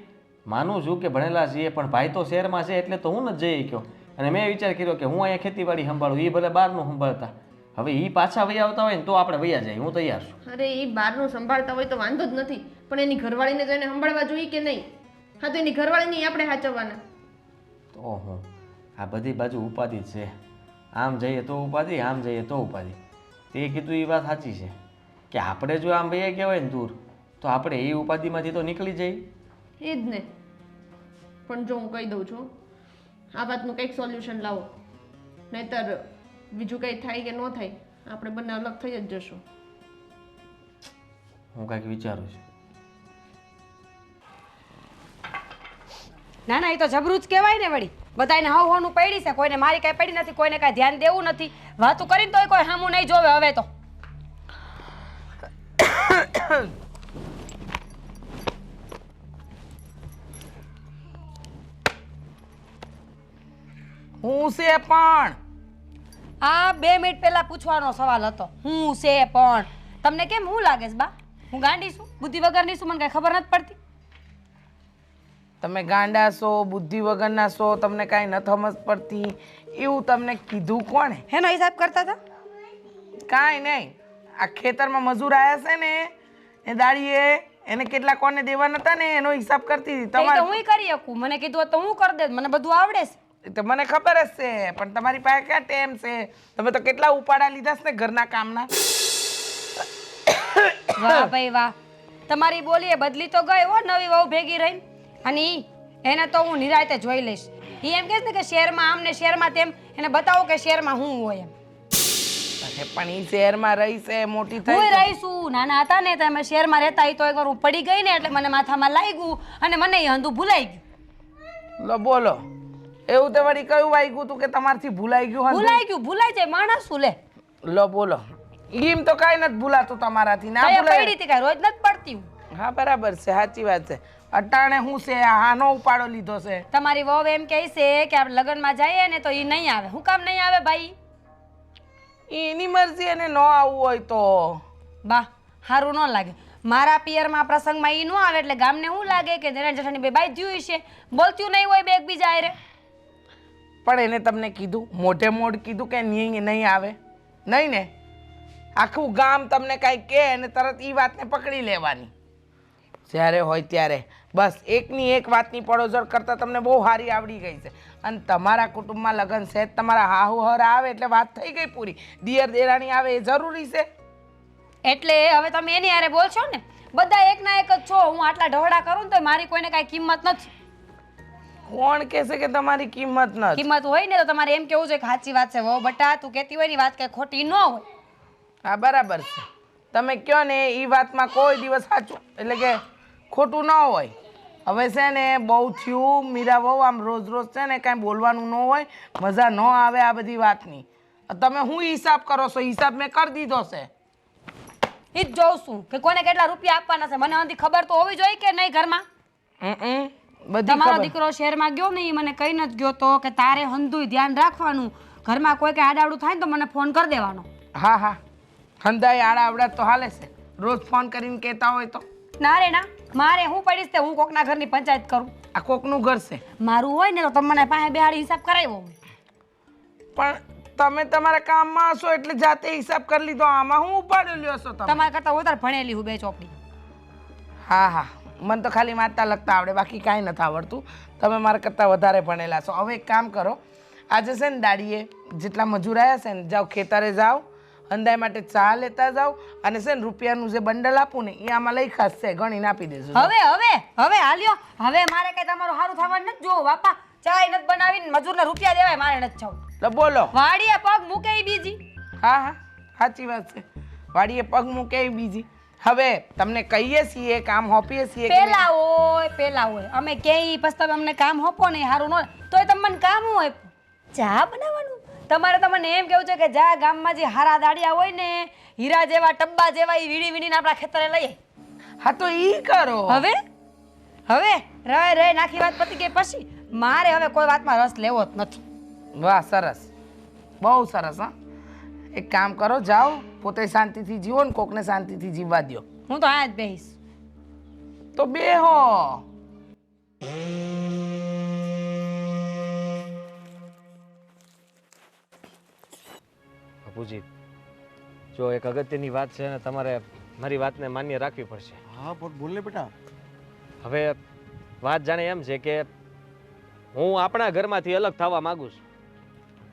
માનું છું કે ભણેલા છીએ, પણ ભાઈ તો શહેરમાં છે એટલે તો હું નથી જઈ શક્યો. અને મેં વિચાર કર્યો કે હું અહીંયા ખેતીવાડી સંભાળું, એ ભલે બહારનું સંભાળતા. હવે એ પાછા વૈયા આવતા હોય ને તો આપણે વૈયા જાય, હું તૈયાર છું.
અરે એ બહારનું સંભાળતા હોય તો વાંધો જ નથી, પણ એની ઘરવાળીને તો એને સંભાળવા જોઈએ કે નહીં? હા, તો એની ઘરવાળીને આપણે સાચવવાના.
તો હું આ બધી બાજુ ઉપાધિ જ છે. આમ જઈએ તો ઉપાધિ, આમ જઈએ તો ઉપાધિ. તે કીધું એ વાત સાચી છે કે આપણે જો આમ વૈયા ગયા હોય ને દૂર, તો આપણે એ ઉપાધિમાંથી તો નીકળી જઈએ.
એ જ ને. પણ જો હું કહી દઉં છું, આ વાતનું કંઈક સોલ્યુશન લાવો, નહીતર બીજું કંઈ થાય કે ન થાય આપણે બંને અલગ થઈ જ જશું.
હું કંઈક વિચારું છું.
ના ના, એ તો જબરું જ કહેવાય ને વળી. બધાને હાવ હોનું પડી છે, કોઈને મારી કાંઈ પડી નથી, કોઈને કાંઈ ધ્યાન દેવું નથી. વાતું કરીને તોય કોઈ સામું નહીં જોવે હવે તો.
હું છે પણ
આ 2 મિનિટ પહેલા પૂછવાનો સવાલ હતો હું છે પણ તમને કેમ હું લાગે છે બા હું ગાંડી છું બુદ્ધિ વગરની છું મને કઈ ખબર નથી પડતી
તમે ગાંડા છો બુદ્ધિ વગરના છો તમને કાંઈ ન સમજ પડતી એવું તમને કીધું કોણે
એનો હિસાબ કરતા હતા
કાંઈ નહીં આ ખેતરમાં મજૂર આવ્યા છે ને એ દાડીએ એને કેટલા કોને દેવાના હતા ને એનો હિસાબ કરતી હતી
તો
તમારે
હું કરી શકું મને કીધું હોત તો હું કરી દે મને બધું આવડે છે
તો મને ખબર જ છે પણ તમારી પાસે ક્યાં ટેમ છે તમે તો કેટલા ઉપાડા લીધા છે ને ઘરના કામના
વાહ ભાઈ વાહ તમારી બોલીએ બદલી તો ગઈ હો નવી વહુ ભેગી રહીને અને એને તો હું નિરાતે જોઈ લઈશ એમ કહે ને કે શહેરમાં આમ ને શહેરમાં તેમ એને બતાવો કે શહેરમાં હું હોય એમ
અરે પણ ઈ શહેરમાં રહી છે મોટી
હું
થઈ
રહીશું નાના હતા ને તમે શહેરમાં રહેતા તો એકવાર હું પડી ગઈ ને એટલે મને માથામાં લાગ્યું અને મને એ હંધું ભૂલાઈ ગયું
લો બોલો એવું તે વળી કયું વાગ્યું તું કે તમારથી ભૂલાઈ ગયું હતું?
ભૂલાઈ જાય માણસ શું લે
લો બોલો ઈમ તો કાંઈ નથી ભૂલાતું તમારાથી ના
કયા
ભૂલાય
પડી હતી કાંઈ રોજ નથી પડતી હું
હા બરાબર છે સાચી વાત છે અટાણે હું છે આનો ઉપાડો લીધો છે
તમારી વહુ એમ કહે છે કે આપણે લગ્નમાં જઈએ ને તો એ નહીં આવે હું કામ નહીં આવે ભાઈ
એની મરજી એને ન આવવું હોય તો
બા સારું ન લાગે મારા પિયરમાં પ્રસંગમાં ઈ ન આવે એટલે ગામને શું લાગે કે દેરાણી જેઠાણી બે બાઈ થયું છે બોલતું નહીં હોય બે એકબીજા હારે
પણ એને તમને કીધું મોઢે મોઢ કીધું કે નહીં આવે નહીં ને આખું ગામ તમને કાંઈ કહે અને તરત એ વાતને પકડી લેવાની જ્યારે હોય ત્યારે બસ એકની એક વાતની પડોજર કરતાં તમને બહુ સારી આવડી ગઈ છે અને તમારા કુટુંબમાં લગ્ન છે તમારા હાહુ હર આવે એટલે વાત થઈ ગઈ પૂરી દિયર દેરાણી આવે એ જરૂરી છે
એટલે હવે તમે એની હારે બોલશો ને બધા એકના એક જ છો હું આટલા ઢવડા કરું ને તો મારી કોઈને કાંઈ કિંમત નથી
કોણ કહેશે કે તમારી કિંમત નથી
કિંમત હોય ને તો તમારે એમ કેવું છે કે સાચી વાત છે વહુ બટા તું કહેતી હોય ની વાત કઈ ખોટી ન હોય
હા બરાબર છે તમે કહો ને એ વાતમાં કોઈ દિવસ સાચું એટલે કે ખોટું ન હોય હવે છે ને બહુ થયું મીરા બહુ આમ રોજ રોજ છે ને કાંઈ બોલવાનું ન હોય મજા ન આવે આ બધી વાતની તમે હું હિસાબ કરો છો હિસાબ મેં કરી દીધો છે
ઈ જ જોઉં છું કે કોને કેટલા રૂપિયા આપવાના છે મને આની ખબર તો હોવી જોઈએ કે નહીં ઘરમાં
બધી
તમારો
ખબર.
દીકરો શહેરમાં ગયો ને ઈ મને કઈ નથી ગયો તો કે તારે હંધુય ધ્યાન રાખવાનું ઘરમાં કોઈ કે આડાવડું થાય ને તો મને ફોન કરી દેવાનો
હા હા હંધાઈ આડા આવડા તો હાલે છે રોજ ફોન કરીને કહેતા હોય તો
ના રે ના મારે હું પડીશ તે હું કોકના ઘરની પંચાયત કરું
આ કોકનું ઘર છે
મારું હોય ને તો તમે મને પાસે બેહાડી હિસાબ કરાવ્યો હોય
પણ તમે તમારા કામમાં હશો એટલે જાતે હિસાબ કરી લીધો આમાં હું ઉપાડ્યો લ્યો છો તમે
તમારા કરતા વધારે ભણેલી હું બે ચોપડી
હા હા મને તો ખાલી વાંચતા લખતા આવડે બાકી કાંઈ નથી આવડતું તમે મારા કરતાં વધારે ભણેલા છો હવે એક કામ કરો આજે છે ને દાડીએ જેટલા મજૂર આવ્યા છે ને જાઓ ખેતરે જાઓ અંદાય માટે ચા લેતા જાઓ અને છે ને રૂપિયાનું જે બંડલ આપું ને એ આમાં લઈ ખાશે ગણીને આપી દેજો
હવે હવે હવે હાલ્યો હવે મારે કઈ તમારું સારું થવાનું નથી જોવું બાપા ચાય નથી બનાવીને મજૂરને રૂપિયા દેવાય મારે નથી જવું
તો બોલો
વાડીએ પગ મૂકે ઈ બીજી
હા હા સાચી વાત છે વાડીએ પગ મૂકે એ બીજી હવે તમને કહીએ છીએ કામ હોપીએ છીએ કે
પેલા હોય અમે ક્યાંય પછી તમે અમને કામ હોપો ને સારું ન તોય તમને કામ હોય ચા બનાવવાનું તમારે તમને એમ કેવું છે કે જા ગામમાં જે હારા દાડિયા હોય ને હીરા જેવા ટબ્બા જેવા એ વીણી વીણીને આપણા ખેતરે લઈએ
હા તો ઈ કરો
હવે હવે રહે નાખી વાત પતી ગઈ પછી મારે હવે કોઈ વાતમાં રસ લેવો જ નથી
વાહ સરસ બહુ સરસ હા એક કામ કરો જાઓ પોતે શાંતિથી જીવો ને કોકને શાંતિથી જીવવા દો
હું તો આ જ બેહીશ
તો બેહો
બાપુજી જો એક અગત્યની વાત છે અને તમારે મારી વાતને માન્ય રાખવી પડશે
હા પણ બોલ ને બેટા
હવે વાત જાણે એમ છે કે હું આપણા ઘરમાંથી અલગ થવા માંગુ છું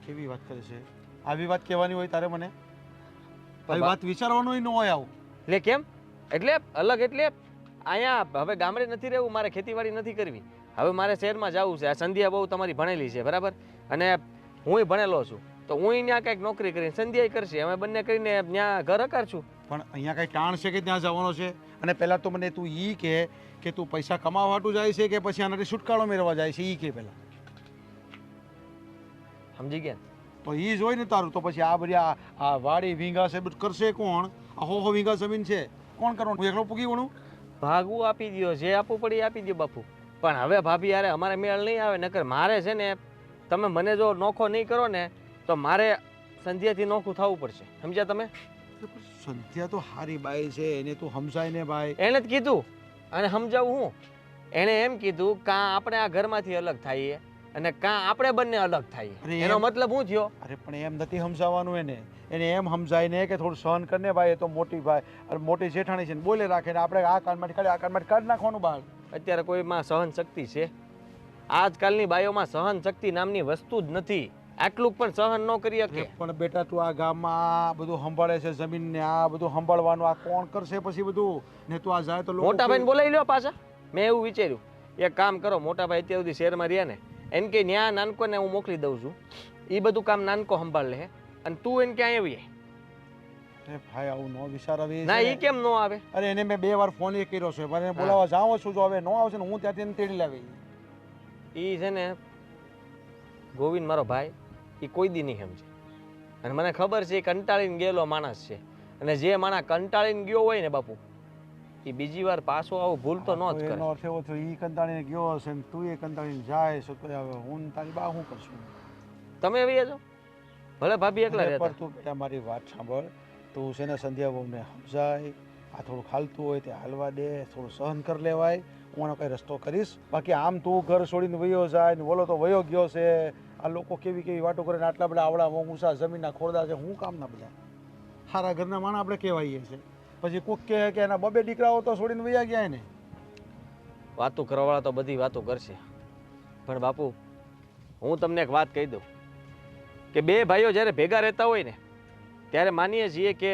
કેવી વાત કરે છે આવી વાત કહેવાની હોય તારે મને આવી વાત વિચારવાનું ન હોય આવું
એટલે કેમ એટલે અલગ એટલે અહીંયા હવે ગામડે નથી રહેવું મારે ખેતીવાડી નથી કરવી હવે મારે શહેરમાં જવું છે આ સંધ્યા બહુ તમારી ભણેલી છે બરાબર અને હુંય ભણેલો છું તો હું ત્યાં કંઈક નોકરી કરીને સંધ્યાય કરશે અમે બંને કરીને ત્યાં ઘર અકારશું
પણ અહીંયા કઈ ટાણ છે કે ત્યાં જવાનો છે અને પહેલાં તો મને તું ઈ કહે કે તું પૈસા કમાવા હાટું જાય છે કે પછી આનાથી છુટકારો મેળવવા જાય છે ઈ કે પહેલાં
સમજી ગયા
તો ઈ જ હોય ને તારું તો પછી આ બધી આ વાડી વીંગા છે બધું કરશે કોણ આ હો વીંગા જમીન છે કોણ કરવાનું હું એકલો પૂગી વણું
ભાગવું આપી દો જે આપવું પડે એ આપી દો બાપુ પણ હવે ભાભી યારે અમારે મેળ નહીં આવે નકર મારે છે ને તમે મને જો નોખો નહીં કરો ને તો મારે સંધ્યાથી નોખું થવું પડશે, સમજ્યા તમે?
સંધ્યા તો હારી બાઈ છે, એને તું સમજાય ને ભાઈ.
એણે જ કીધું, અને સમજાવું હું? એણે એમ કીધું કાં આપણે આ ઘરમાંથી અલગ થઈએ અને કાં આપણે બંને અલગ થઈએ.
અરે
એનો
એમ-
મતલબ શું થયો?
અરે પણ એમ નથી સમજાવવાનું એને એમ સમજાય ને કે થોડું સહન કરને ભાઈ, એ તો મોટી ભાઈ અરે મોટી જેઠાણી છે ને બોલે રાખે ને આપણે આ કાનમાંથી કાઢી આ કાનમાંથી કાઢી નાખવાનું બહાર.
અત્યારે કોઈમાં સહન શક્તિ છે? આજકાલની બાઈઓમાં સહન શક્તિ નામની વસ્તુ જ નથી. આટલું પણ સહન ન કરી શકે.
પણ બેટા તું આ ગામમાં બધું સંભાળે છે, જમીન ને આ બધું સંભાળવાનું આ કોણ કરશે પછી બધું? ને તું આ જાય તો લોકો
મોટા ભાઈને બોલાવી લ્યો પાછા. મેં એવું વિચાર્યું, એક કામ કરો, મોટા ભાઈ અત્યાર સુધી શહેરમાં રહ્યા ને, એને કે ન્યા નાનકોને હું મોકલી દઉં છું, એ બધું કામ નાનકો સંભાળ લે, અને તું એને ક્યાં આવી?
અરે ભાઈ આવું ન વિચારાવી.
ના, એ કેમ ન આવે?
અરે એને મેં 2 વાર ફોન એ કર્યો છે, પણ એને બોલાવવા જાઉં છું, જો હવે ન આવશે ને હું ત્યાંથી એને તેડી લાવી.
એ છે ને ગોવિંદ મારો ભાઈ, એ કોઈ દી નહીં સમજે. અને મને ખબર છે એ કંટાળીને ગયેલો માણસ છે, અને જે માણસ કંટાળીને ગયો હોય ને બાપુ, એ બીજી વાર પાછો આવું ભૂલ તો ન જ કરે.
એનો અર્થ એવો થયો ઈ કંટાળીને ગયો હશે ને તું એ કંટાળીને જાય છે, તો હવે હું ને તારી બા શું કરશું?
તમે આવી જાઓ, ભલે ભાભી એકલા
અરે
રહેતા.
પણ તું બેટા મારી વાત સાંભળ, તું છે ને સંધ્યા બહુને સમજાય, આ થોડું ખાલતું હોય તે હાલવા દે, થોડું સહન કરી લેવાય, હું આનો કઈ રસ્તો કરીશ. બાકી આમ તું ઘર છોડીને વયો જાય ને બોલો તો વયો ગયો છે, આ લોકો કેવી કેવી વાતો કરે ને આટલા બધા આવડા ઊંચા જમીનના ખોરદા છે, હું કામના બધા સારા ઘરના માણસ આપણે કહેવાઈએ છે, પછી કોક કહે કે એના 2 દીકરાઓ તો છોડીને વયા ગયા ને.
વાતો કરવાવાળા તો બધી વાતો કરશે, પણ બાપુ હું તમને એક વાત કહી દઉં કે 2 ભાઈઓ જ્યારે ભેગા રહેતા હોય ને ત્યારે માનીએ છીએ કે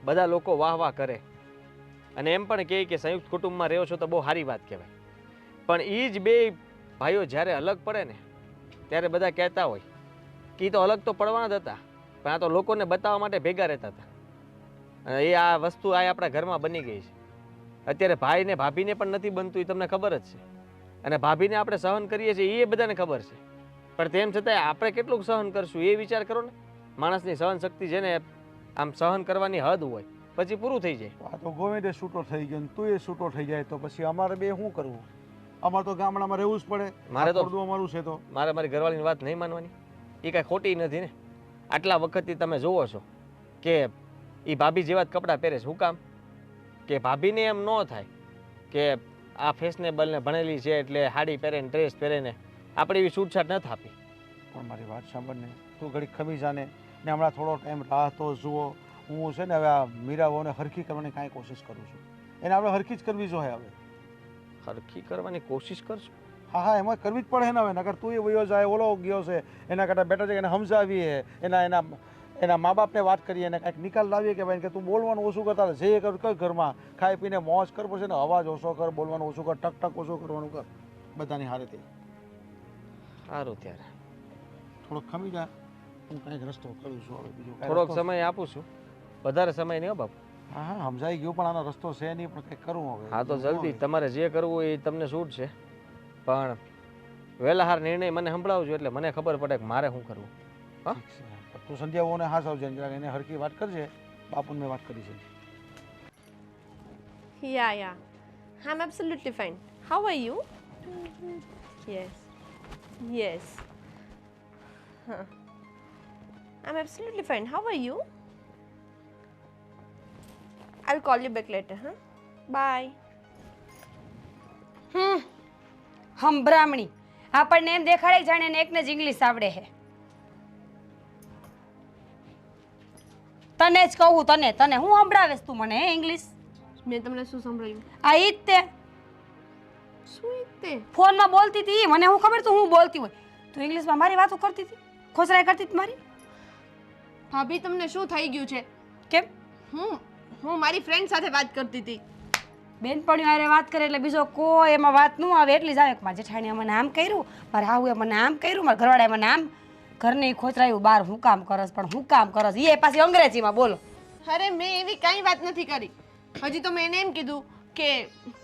બધા લોકો વાહ વાહ કરે, અને એમ પણ કહે કે સંયુક્ત કુટુંબમાં રહ્યો છો તો બહુ સારી વાત કહેવાય. પણ એ જ 2 ભાઈઓ જ્યારે અલગ પડે ને ત્યારે બધા કહેતા હોય કે એ તો અલગ તો પડવાના જ હતા, પણ આ તો લોકોને બતાવવા માટે ભેગા રહેતા હતા. અને એ આ વસ્તુ આ આપણા ઘરમાં બની ગઈ છે. અત્યારે ભાઈ ને ભાભીને પણ નથી બનતું, એ તમને ખબર જ છે. અને ભાભીને આપણે સહન કરીએ છીએ એ બધાને ખબર છે, પણ તેમ છતાંય આપણે કેટલું સહન કરશું એ વિચાર કરો ને. માણસની સહન શક્તિ છે ને આમ સહન કરવાની હદ હોય, પછી પૂરું થઈ જાય.
આ તો ગોવિંદે છૂટો થઈ ગયો ને તું એ છૂટો થઈ જાય તો પછી અમારે બે શું કરવું? અમારે તો ગામડામાં રહેવું જ પડે.
મારે તો-
આ ખોરડું અમારું છે તો
મારે મારી ઘરવાળીની વાત નહીં માનવાની, એ કાંઈ ખોટી નથી ને. આટલા વખતથી તમે જોવો છો કે એ ભાભી જેવા જ કપડાં પહેરે છે. શું કામ? કે ભાભીને એમ ન થાય કે આ ફેશનેબલ ને ભણેલી છે એટલે સાડી પહેરે ને ડ્રેસ પહેરે ને આપણે એવી છૂટછાટ નથી આપી.
પણ મારી વાત સાંભળ ને, તું ઘડી ખમી જાને ને હમણાં થોડો ટાઈમ રાહ તો જુઓ. હું છે ને હવે આ મીરાઓને હરખી કરવાની કાંઈ કોશિશ કરું છું. એને આપણે હરખી જ કરવી જોઈએ હવે.
હરખી કરવાની કોશિશ કરશું.
હા હા એમાં કરવી જ પડે ને હવે, નકર તું એ વયો જાય ઓલો ગયો છે એના કરતાં બેટર છે કે એને સમજાવીએ, એના મા બાપને વાત કરીએ અને કાંઈક નિકાલ લાવીએ કે ભાઈ કે તું બોલવાનું ઓછું કરતા જે કર ઘરમાં, ખાઈ પીને મોજ કર, પછી ને અવાજ ઓછો કર, બોલવાનું ઓછું કર, ટક ટક ઓછું કરવાનું કર, બધાની હારેથી
સારું, ત્યારે
થોડોક ખમી જા. હું કાંઈક રસ્તો કરું છું હવે બીજું કાંઈ
થોડોક
રસ્તો-
સમય આપું છું, વધારે સમય નહીં હો બાપુ.
હા હા સમજાઈ ગયું, પણ આનો રસ્તો છે નહીં, પણ કંઈક કરવું હવે.
હા તો જલ્દી તમારે જે કરવું હોય એ તમને છૂટ છે, પણ વહેલાહાર નિર્ણય મને સંભળાવજો એટલે મને ખબર પડે કે મારે શું કરવું. હા
ઠીક છે. પણ તું સંધ્યાઓને હા સાવજે, જરાક એને હરખી વાત કરજે. બાપુને મેં વાત કરી છે.
Yeah. I'm absolutely fine. How are you? Yes. Huh. I'm absolutely fine. How are you? I'll call you back later, huh? Bye.
હંભરામણી આપણને એમ દેખાડે જાણે એને એકને જ ઇંગ્લિશ આવડે છે. તને જ કહું, તને હું સંભળાવેશ તું મને ઇંગ્લિશ?
મેં તમને શું સંભળાયું?
આ ઈ જ તે
શું તે?
ફોનમાં બોલતી હતી, મને હું ખબર તું હું બોલતી હોય, તું ઇંગ્લિશમાં મારી વાતો કરતી હતી, ખોસરાઈ કરતી હતી મારી.
ભાભી તમને શું થઈ ગયું છે?
કેમ?
હું મારી ફ્રેન્ડ સાથે વાત કરતી હતી.
બેનપણીઓ હારે વાત કરે એટલે બીજો કોઈ એમાં વાત ન આવે એટલી જ આવે કે મારા જેઠાણીએ મને આમ કર્યું, મારા હાહુએ મને આમ કર્યું, મારા ઘરવાળાએ મને આમ. ઘરની ખોચરાયું બહાર હું કામ કરસ, પણ હું કામ કરસ એ પાછી અંગ્રેજીમાં બોલો.
અરે મેં એવી કાંઈ વાત નથી કરી. હજી તો મેં એને એમ કીધું કે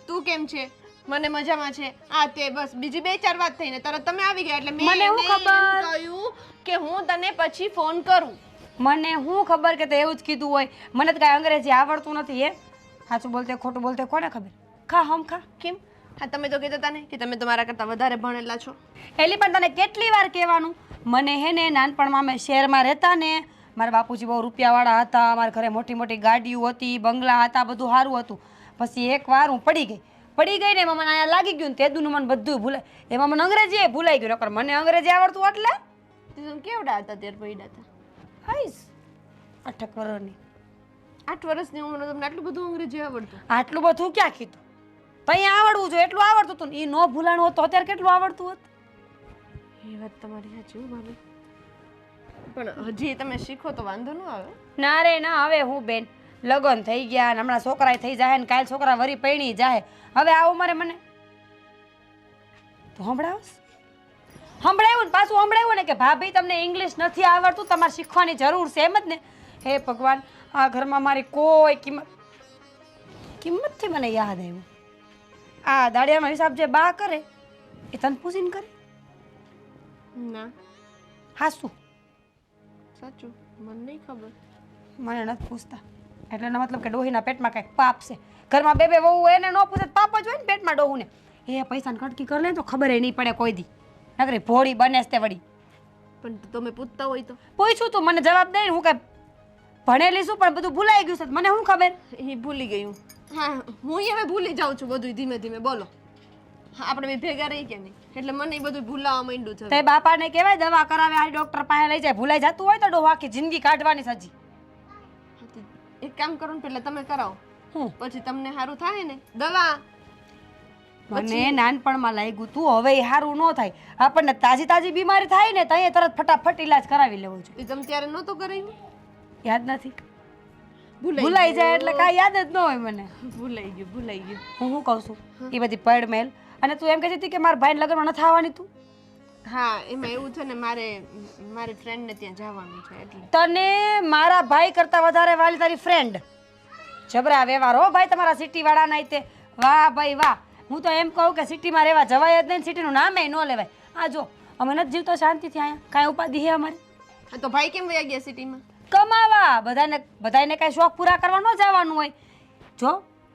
તું કેમ છે, મને મજામાં છે, આ તે, બસ બીજી 2-4 વાત થઈને તરત તમે આવી ગયા એટલે મેં
મને હું
એને એમ
ખબર?
કહ્યું કે હું તને પછી ફોન કરું.
મને હું ખબર કે તે એવું જ કીધું હોય, મને તો કાંઈ અંગ્રેજી આવડતું નથી. એ સાચું બોલતે ખોટું બોલતે કોને ખબર? ખા હમ ખા.
કેમ હા તમે તો કહેતા હતા ને કે તમે તમારા કરતાં વધારે ભણેલા છો.
એલી પણ તને કેટલી વાર કહેવાનું? મને હે ને નાનપણમાં અમે શહેરમાં રહેતા ને, મારા બાપુજી બહુ રૂપિયાવાળા હતા, અમારા ઘરે મોટી મોટી ગાડીઓ હતી, બંગલા હતા, બધું સારું હતું. પછી એકવાર હું પડી ગઈ ને એમાં મને અહીંયા લાગી ગયું ને તેદુનું મને બધું ભૂલાય. એમાં મને અંગ્રેજી ભૂલાઈ ગયું. નકર મને અંગ્રેજી આવડતું એટલે
તમે કેવડા હતા ત્યારે પડ્યા હતા?
આઈશ 8 વર્ષની.
8 વર્ષની ઉંમરે તમને આટલું બધું અંગ્રેજી આવડતું?
આટલું બધું ક્યાં કીધું? તઈ આવડવું જોઈએ એટલું આવડતું હતું ને એ નો ભૂલાણું હોત તો અત્યારે કેટલું આવડતું હોત?
એ વાત તમારી સાચી હો ભાભી. પણ હજી તમે શીખો તો વાંધો ન આવે.
ના રે ના, હવે હું બેન લગ્ન થઈ ગયા ને હમણાં છોકરા થઈ જાય ને કાલ છોકરા વરી પૈણી જાય. હવે આ ઉંમરે મને તો સંભળાવ્યું ને પાછું સંભળાવ્યું ને કે ભાભી તમને ઇંગ્લિશ નથી આવડતું, તમારે શીખવાની જરૂર છે. એમ જ ને? હે ભગવાન, આ ઘરમાં મારી કોઈ કિંમતથી મને યાદ આવ્યું, આ દાડિયાનો હિસાબ જે બા કરે એ તને પૂછીને કરે?
ના
હા શું?
સાચું મને નહીં ખબર.
મને નથી પૂછતા એટલે એનો મતલબ કે ડોહીના પેટમાં કંઈક પાપ છે. ઘરમાં બે વહુ હોય એને ન પૂછે પાપ જ હોય ને પેટમાં ડોહુને. એ પૈસાને કટકી કરી લે તો ખબર નહીં પડે કોઈ દી. નકરી ભોળી બને તે વળી.
પણ તમે પૂછતા હોય તો?
પૂછું તું મને જવાબ દે. હું કઈ ભણેલી છું પણ બધું ભૂલાઈ ગયું છે. મને શું ખબર?
એ ભૂલી ગયું. હા હું હવે ભૂલી જાઉં છું બધું ધીમે ધીમે. બોલો હા આપણે બે ભેગા રહી કે નહીં એટલે મને એ બધું ભૂલાવા માંડ્યું છે.
તે બાપાને કહેવાય દવા કરાવે આ ડોક્ટર પાસે લઈ જાય. ભૂલાઈ જતું હોય તો ડોહા આખી જિંદગી કાઢવાની સજી.
એક કામ કરો ને પહેલા તમે કરાવો
હું
પછી તમને સારું થાય ને દવા.
મને નાનપણમાં લાગ્યું તું હવે એ સારું ન થાય. આપણને તાજી તાજી બીમારી થાય ને તો તરત ફટાફટ ઈલાજ કરાવી લેવો જોઈએ.
એ તમે ત્યારે નહોતું કરાવ્યું?
યાદ નથી. ભૂલાઈ જાય એટલે કાંઈ યાદ જ ન હોય મને.
ભૂલાઈ ગયું.
હું શું કહું છું એ બધી પડ મેલ. અને તું એમ કહેતી હતી કે મારા ભાઈ લગ્નમાં નથી આવવાની તું?
હા એમાં એવું છે ને મારી ફ્રેન્ડને ત્યાં જવાનું છે એટલે.
તને મારા ભાઈ કરતા વધારે વાલી તારી ફ્રેન્ડ. જબરા વ્યવહાર હો ભાઈ તમારા સિટીવાળા ના તે. વાહ ભાઈ વાહ. હું તો એમ કહું કે સિટીમાં રહેવા જવાય જ નહીં, સિટીનું નામે ન લેવાય. આ જો અમે નથી જીવતો શાંતિથી અહીંયા, કાંઈ ઉપાધિ હે અમારે?
હા તો ભાઈ કેમ વયા ગયા સિટીમાં?
કમાવા. બધાને કાંઈ શોખ પૂરા કરવા ન જવાનું હોય. જો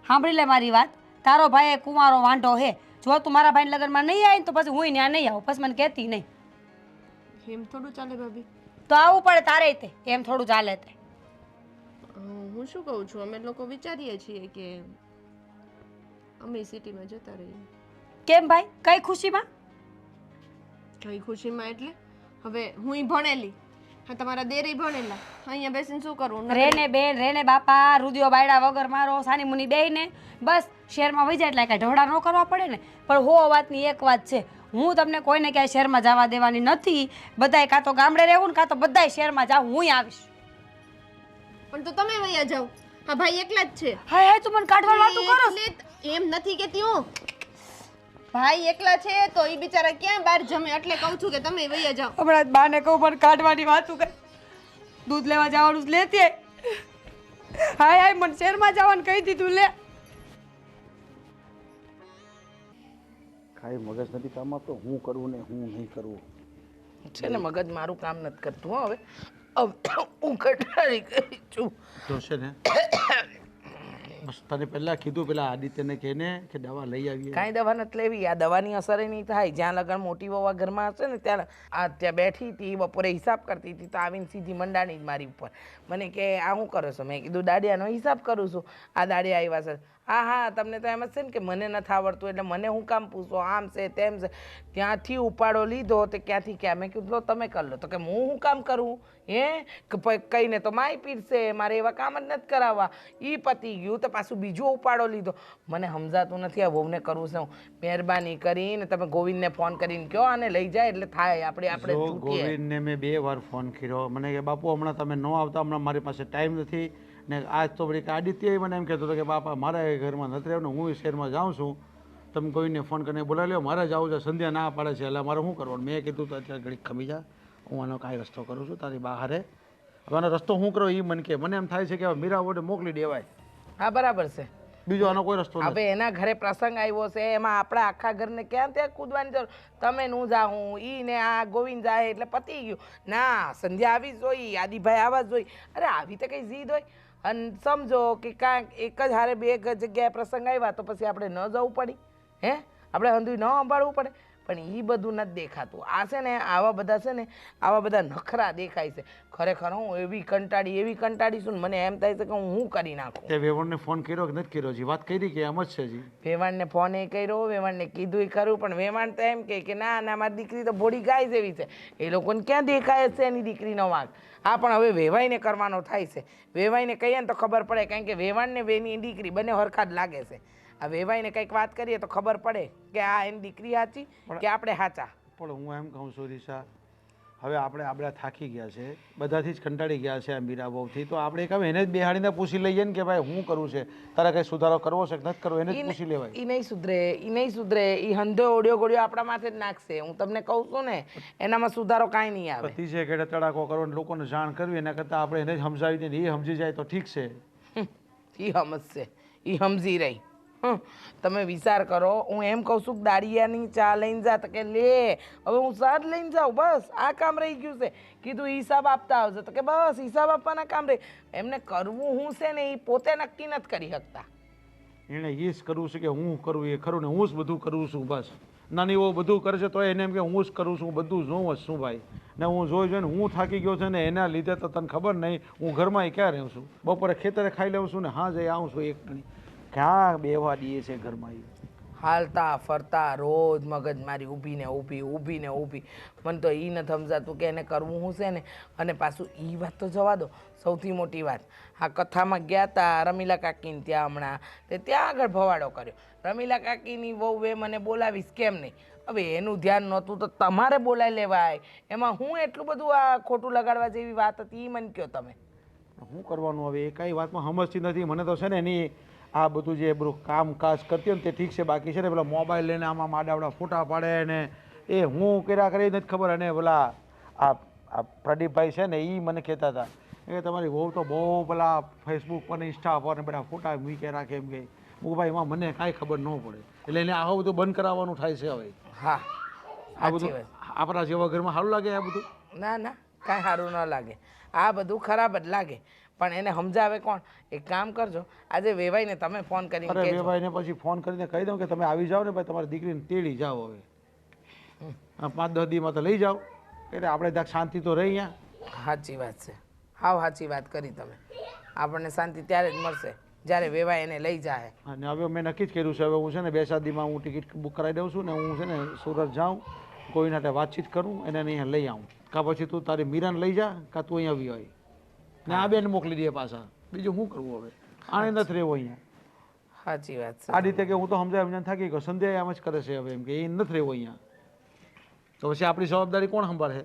સાંભળી લે મારી વાત, તારો ભાઈ કુંવારો વાંઢો હે. જો તું મારા ભાઈ લગ્નમાં નહીં આવી તો પછી હું ત્યાં નહીં આવું. પછી મને કહેતી નહીં.
એમ થોડું ચાલે ભાભી.
તો આવવું પડે તારે તે. એમ થોડું ચાલે તે.
હું શું કહું છું અમે લોકો વિચારીએ છીએ કે અમે સિટીમાં જતા રહીએ.
કેમ ભાઈ? કઈ ખુશીમાં?
કઈ ખુશીમાં એટલે હવે હું ભણેલી, હા તમારા દેરી ભણેલા, અહીંયા બેસીને શું કરવું?
રેને બેન રેને બાપા, રુદિયો બાયડા વગર મારો સાની મુની બેયને બસ શહેરમાં વહી જાય એટલે કાંઈ ઢોળા ન કરવા પડે ને. પણ હો વાતની એક વાત છે, હું તમને કોઈને ક્યાંય શહેરમાં જવા દેવાની નથી. બધાય કાં તો ગામડે રહેવું ને કાં તો બધાય શહેરમાં જાઉં. હું આવીશ.
પણ તો તમે વયા જાઓ. હા ભાઈ એકલા જ છે.
હાય હાય તું મને કાઢવાની વાતું કરો.
એમ નથી કેતી હું. ભાઈ એકલા છે તો એ બિચારા ક્યાં બહાર જમે એટલે કહું છું કે તમે વયા જાઓ.
હમણાં જ બાને કહું પણ કાઢવાની વાતું કર. દૂધ લેવા જવાનું જ લેતી હાય હાય મને શહેરમાં જવાનું કહી દીધું. લે
કાંઈ મગજ નથી કામ આપતો. હું કરવું ને હું નહીં કરવું
છે ને મગજ મારું કામ નથી કરતું હો. હવે હું કંટાળી ગઈ છું.
તો છે ને બસ તને પહેલાં કીધું પેલા આદિત્યને કહીને કે દવા લઈ આવીએ.
કાંઈ દવા નથી લેવી. આ દવાની અસર નહીં થાય. જ્યાં લગન મોટી વવા ઘરમાં હશે ને ત્યાં ત્યાં બેઠી હતી બપોરે હિસાબ કરતી હતી તો આવીને સીધી મંડાણી જ મારી ઉપર. મને કે આ શું કરો છો? મેં કીધું દાડિયાનો હિસાબ કરું છું. આ દાડિયા આવ્યા છે. હા તમને તો એમ જ છે ને કે મને નથી આવડતું એટલે મને હું કામ પૂછો? આમ છે તેમ છે. ત્યાંથી ઉપાડો લીધો તો ક્યાંથી ક્યાં. મેં કીધું તમે કરી લો. તો કે હું કામ કરું? કહીને તો માય પીરશે. મારે એવા કામ જ નથી કરાવવા. એ પતી ગયું તો પાછું બીજો ઉપાડો લીધો. મને સમજાતું નથી આ વહુને કરવું છે. મહેરબાની કરીને તમે ગોવિંદને ફોન કરીને કહો અને લઈ જાય એટલે થાય. આપણે
ગોવિંદને મેં 2 વાર ફોન કર્યો. મને કે બાપુ હમણાં તમે ન આવતા, હમણાં મારી પાસે ટાઈમ નથી. ને આજ તો વળી આદિત્ય મને એમ કહેતો હતો કે બાપા મારા ઘરમાં નથી રહેવાનું, હું શહેરમાં જાઉં છું. તમે કોઈને ફોન કરીને બોલાવી લો, મારે જવું છે. સંધ્યા ના પાડે છે એટલે મારે શું કરવાનું? મેં કીધું તો અત્યારે ઘડીક ખમી જા, હું આનો કાંઈ રસ્તો કરું છું તારી બહારે. હવે આનો રસ્તો શું કરો એ મને કે. મને એમ થાય છે કે મીરા વડે મોકલી દેવાય.
હા બરાબર છે.
બીજો આનો કોઈ રસ્તો નથી.
હવે એના ઘરે પ્રસંગ આવ્યો છે એમાં આપણા આખા ઘરને ક્યાં ત્યાં કૂદવાની જરૂર? તમે નું જાઉં ઈ ને આ ગોવિંદ જાય એટલે પતી ગયું. ના સંધ્યા આવી જ જોઈ, આદિભાઈ આવા જ જોઈ. અરે આવી તો કઈ જીદ હોય? અને સમજો કે કાંઈક એક જ હારે 2 જગ્યાએ પ્રસંગ આવ્યા તો પછી આપણે ન જવું પડી? હે આપણે હંધુય ન સંભાળવું પડે પણ એ બધું નથી દેખાતું આ છે ને આવા બધા છે ને આવા બધા નખરા દેખાય છે ખરેખર હું એવી કંટાળી છું ને મને એમ થાય છે કે હું કરી નાખું
તે વેવણને ફોન કર્યો કે નથી કર્યો જી વાત કરી કે એમ જ છે જી
વેવાણને ફોન એ કર્યો વેવાણને કીધું ખરું પણ વેવાણ તો એમ કે ના ના મારી દીકરી તો ભોળી ગાય જેવી છે એ લોકોને ક્યાં દેખાય છે એની દીકરીનો વાંક હા પણ હવે વેવાઈને કરવાનો થાય છે વેવાઈને કહીએ ને તો ખબર પડે કારણ કે વેવાણને વેની દીકરી બંને હરખા જ લાગે છે આ વેવાઈને કંઈક વાત કરીએ તો ખબર પડે કે આ એની દીકરી સાચી કે આપણે સાચા
પણ હું એમ કહું છું રીસા હવે આપણે થાકી ગયા છે બધાથી જ કંટાળી ગયા છે આ મીરા બહુથી તો આપણે એક એને જ બેહાડીને પૂછી લઈએ ને કે ભાઈ શું કરવું છે તારે કંઈ સુધારો કરવો છે કે નથી કરવો એને જ પૂછી લેવાય
એ નહીં સુધરે એ હંધો ઓડિયો ગોળિયો આપણા માથે જ નાખશે હું તમને કહું છું ને એનામાં સુધારો કાંઈ નહીં આવે
પતિ છે કે તડાકો કરો ને લોકોને જાણ કરવી એના કરતાં આપણે એને જ સમજાવી દઈએ ને એ સમજી જાય તો ઠીક છે
એ સમજશે એ સમજી રહી તમે વિચાર કરો હું એમ કહું છું કે દાળિયાની ચા લઈને જા તો કે લે હવે હું સાદ લઈને જાઉં બસ આ કામ રહી ગયું છે કીધું હિસાબ આપતા આવજો તો કે બસ હિસાબ આપવાના કામ રહી એમને કરવું હું છે ને એ પોતે નક્કી નથી કરી શકતા
એણે એ જ કરવું છે કે હું કરું એ ખરું ને હું જ બધું કરું છું બસ નાની એવો બધું કરશે તો એને એમ કે હું જ કરું છું બધું જોઉં જ છું ભાઈ ને હું જોઈ જોઈને હું થાકી ગયો છે ને એના લીધે તો તને ખબર નહીં હું ઘરમાં ક્યાં રહું છું બપોરે ખેતરે ખાઈ લઉં છું ને હા જઈ આવું છું એક ગણી ક્યાં બેવા દઈએ છે ઘરમાં
હાલતા ફરતા રોજ મગજ મારી ઊભી મને તો એ નથી સમજાતું કે એને કરવું હું છે ને અને પાછું એ વાત તો જવા દો સૌથી મોટી વાત આ કથામાં ગયા હતા રમીલા કાકીને ત્યાં હમણાં તે ત્યાં આગળ ભવાડો કર્યો રમીલા કાકીની વહુ મને બોલાવીશ કેમ નહીં હવે એનું ધ્યાન નહોતું તો તમારે બોલાવી લેવાય એમાં હું એટલું બધું આ ખોટું લગાડવા જેવી વાત હતી એ મને કહો તમે
શું કરવાનું હવે એ કઈ વાતમાં સમજતી નથી મને તો છે ને એની આ બધું જે બધું કામકાજ કરતી હોય ને તે ઠીક છે બાકી છે ને પેલા મોબાઈલ લઈને આમાં માડાવડા ફોટા પાડે ને એ હું કર્યા કરી નથી ખબર અને પેલા આ પ્રદીપભાઈ છે ને એ મને કહેતા હતા કે તમારી વહુ તો બહુ પેલા ફેસબુક પર ઇન્સ્ટા પર ને બધા ફોટા મૂકી રાખે એમ કે હું ભાઈ એમાં મને કાંઈ ખબર ન પડે એટલે એને આવું બધું બંધ કરાવવાનું થાય છે હવે
હા
આ બધું આપણા જેવા ઘરમાં સારું લાગે આ બધું
ના ના કાંઈ સારું ન લાગે આ બધું ખરાબ જ લાગે પણ એને સમજાવે કોણ એક કામ કરજો આજે વેવાઈને તમે ફોન કરીને
અરે વેવાઈને પછી ફોન કરીને કહી દઉં કે તમે આવી જાઓ ને ભાઈ તમારી દીકરીને તેડી જાઓ હવે 5-10 દીમાં તો લઈ જાઓ એટલે આપણે ત્યાં શાંતિ તો રહી અહીંયા
સાચી વાત છે હાવ સાચી વાત કરી તમે આપણને શાંતિ ત્યારે જ મળશે જ્યારે વેવાય એને લઈ જાય
અને હવે મેં નક્કી જ કર્યું છે હવે હું છે ને 2-7 દીમાં હું ટિકિટ બુક કરાવી દઉં છું ને હું છે ને સુરત જાઉં કોઈ સાથે વાતચીત કરું એને અહીંયા લઈ આવું કાં પછી તું તારી મીરાને લઈ જા કાં તું અહીંયા આવી હોય ને આ બેન મોકલી દે પાછા બીજું શું કરવું હવે આને નથી રહેવું અહીંયા
સાચી વાત છે
આ રીતે કે હું તો સમજાય થાકી ગયો સંધ્યા એમ જ કરે છે હવે એમ કે એ નથી રહેવું અહીંયા તો પછી આપણી જવાબદારી કોણ સંભાળે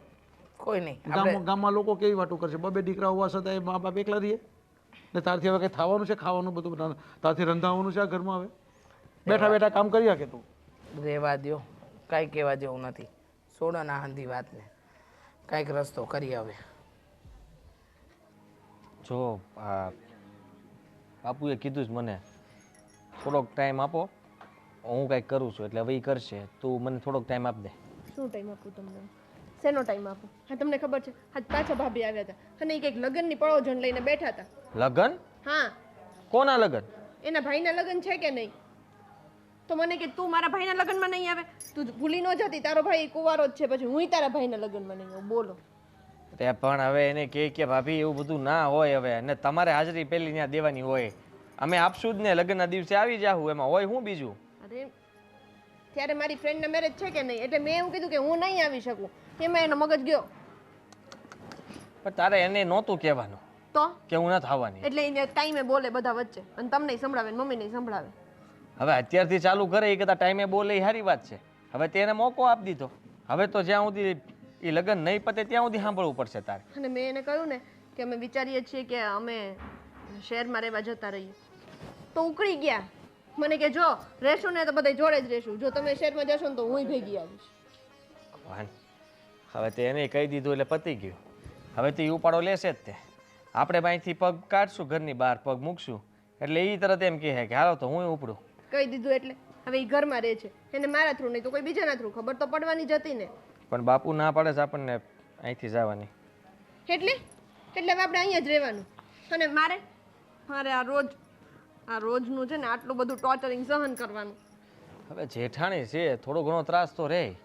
કોઈ નહીં
ગામમાં લોકો કેવી વાતો કરશે 2 દીકરા હોવા છતાં એ મા બાપ એકલા રહીએ ને તારથી હવે કંઈ થવાનું છે ખાવાનું બધું તારથી રંધાવાનું છે આ ઘરમાં હવે બેઠા બેઠા કામ કરી શકે તું
રહેવા દો કાંઈ કહેવા જેવું નથી છોડો ના હંધી વાતને કાંઈક રસ્તો કરી હવે
જો બાપુએ કીધું જ મને થોડોક ટાઈમ આપો હું કંઈક કરું છું એટલે હવે એ કરશે તું મને થોડોક ટાઈમ આપ દે
શું ટાઈમ આપું તમને શેનો ટાઈમ આપું હા તમને ખબર છે આજ પાછા ભાભી આવ્યા હતા અને એ કંઈક લગ્નની પળોજણ લઈને બેઠા હતા
લગન
હા
કોના લગન
એના ભાઈના લગ્ન છે કે નહીં તો મને કે તું મારા ભાઈના લગ્નમાં નહીં આવે તું ભૂલી ન જતી તારો ભાઈ કુંવારો જ છે પછી હું તારા ભાઈના લગ્નમાં નહીં આવું બોલો
તે પણ હવે એને કે ભાભી એવું બધું ના હોય હવે અને તમારે હાજરી પેલી ત્યાં દેવાની હોય અમે આપશું જ ને લગ્નના દિવસે આવી જાહું એમાં હોય હું બીજું
અરે ત્યારે મારી ફ્રેન્ડના મેરેજ છે કે નહીં એટલે મેં એવું કીધું કે હું નહીં આવી શકું એમાં એનો મગજ ગયો
પણ તારે એને નહોતું કહેવાનું
તો
કે હું નથી આવવાની
એટલે એને ટાઈમે બોલે બધા વચ્ચે અને તમને સંભળાવે ને મમ્મીને સંભળાવે
હવે અત્યારથી ચાલુ કરે એ કદાચ ટાઈમે બોલે એ સારી વાત છે હવે તેને મોકો આપી દીધો હવે તો જ્યાં સુધી એ લગ્ન નહીં પતે ત્યાં સુધી સાંભળવું પડશે તારે
અને મેં એને કહ્યું ને કે અમે વિચારીએ છીએ કે અમે શહેરમાં રહેવા જતા રહીએ તો ઉકળી ગયા મને કે જો રહેશું ને તો બધા જોડે જ રહેશું જો તમે શહેરમાં જશો ને તો હું ભેગી આવીશ
વાહ હવે તે એને કહી દીધું એટલે પતી ગયું હવે તો એ ઉપાડો લેશે જ તે આપણે અહીંથી પગ કાઢશું ઘરની બહાર પગ મૂકશું એટલે એ તરત એમ કહે કે હાલો તો હું ઉપડું
કહી દીધું એટલે હવે એ ઘરમાં રહે છે એને મારા થ્રુ નહીં તો કોઈ બીજાના થ્રુ ખબર તો પડવાની જ હતી ને
પણ બાપુ ના પાડે છે આપણને અહીંથી જવાની
એટલે હવે આપણે અહીંયા જ રહેવાનું અને મારે આ રોજનું છે ને આટલું બધું ટોર્ચરિંગ સહન કરવાનું
હવે જેઠાણી છે થોડો ઘણો ત્રાસ તો રહે,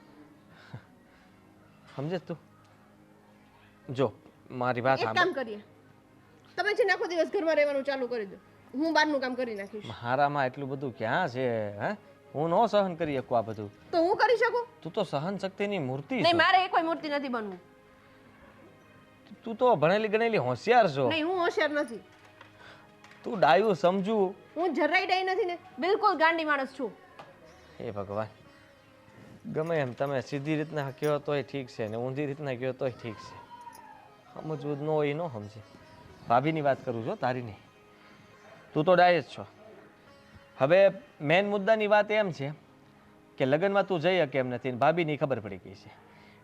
સમજે તું? જો મારી વાત
એક કામ કરીએ, તમે છે ને આખો દિવસ ઘરમાં રહેવાનું ચાલુ કરી દો, હું બહારનું કામ કરી નાખીશ.
મારામાં એટલું બધું ક્યાં છે? હે, હું ન સહન કરી શકું આ બધું.
તો હું કરી શકું?
તું તો સહન શક્તિની મૂર્તિ
નહીં,
છો.
મારે એ કોઈ મૂર્તિ નથી બનવું.
તું તો ભણેલી ગણેલી હોશિયાર છો.
નહીં, હું હોશિયાર નથી.
તું ડાયું સમજુ.
હું જરાય ડાઈ નથી ને, બિલકુલ ગાંડી માણસ છું.
હે ભગવાન, ગમે એમ તમે સીધી રીતના કહો તોય ઠીક છે ને ઊંધી રીતના કહો તોય ઠીક છે. સમજવું જ ન હોય ન સમજે. ભાભીની વાત કરું છું, તારી નહીં. તું તો ડાય જ છો. હવે મેન મુદ્દાની વાત એમ છે કે લગ્નમાં તું જઈ શકે એમ નથી, ભાભીની ખબર પડી ગઈ છે.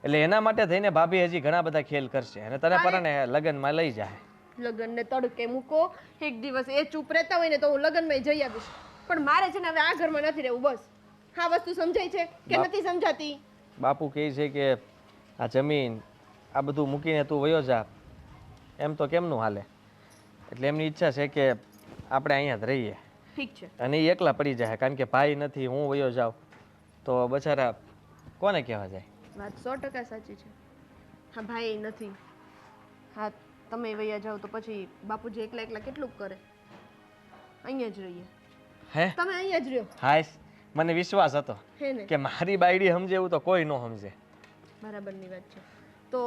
એટલે એના માટે થઈને ભાભી હજી ઘણા બધા ખેલ કરશે અને તને પરણે લગ્નમાં લઈ જાય.
લગ્નને તડકે મૂકો, એક દિવસ એ ચૂપ રહેતા હોય ને તો હું લગ્નમાં જઈ આવીશ. પણ મારે છે ને હવે આ ઘરમાં નથી રહેવું, બસ. આ વસ્તુ સમજાય છે કે નથી સમજાતી?
બાપુ કહે છે કે આ જમીન આ બધું મૂકીને તું વયો જા, એમ તો કેમનું હાલે? એટલે એમની ઈચ્છા છે કે આપણે અહીંયા જ રહીએ.
ઠીક છે.
અને એ એકલા પડી જાય, કારણ કે ભાઈ નથી, હું વયો જાઉં તો બચારા કોને કહેવા જાય?
વાત 100% સાચી છે. હા, ભાઈ નથી. હા, તમે વૈયા જાઓ તો પછી બાપુજી એકલા એકલા કેટલું કરે? અહીંયા જ રહીએ.
હે,
તમે અહીંયા જ રહ્યો.
હાય, મને વિશ્વાસ હતો
હે ને?
કે મારી બાયડી સમજે એવું તો કોઈ ન સમજે.
બરાબરની વાત છે. તો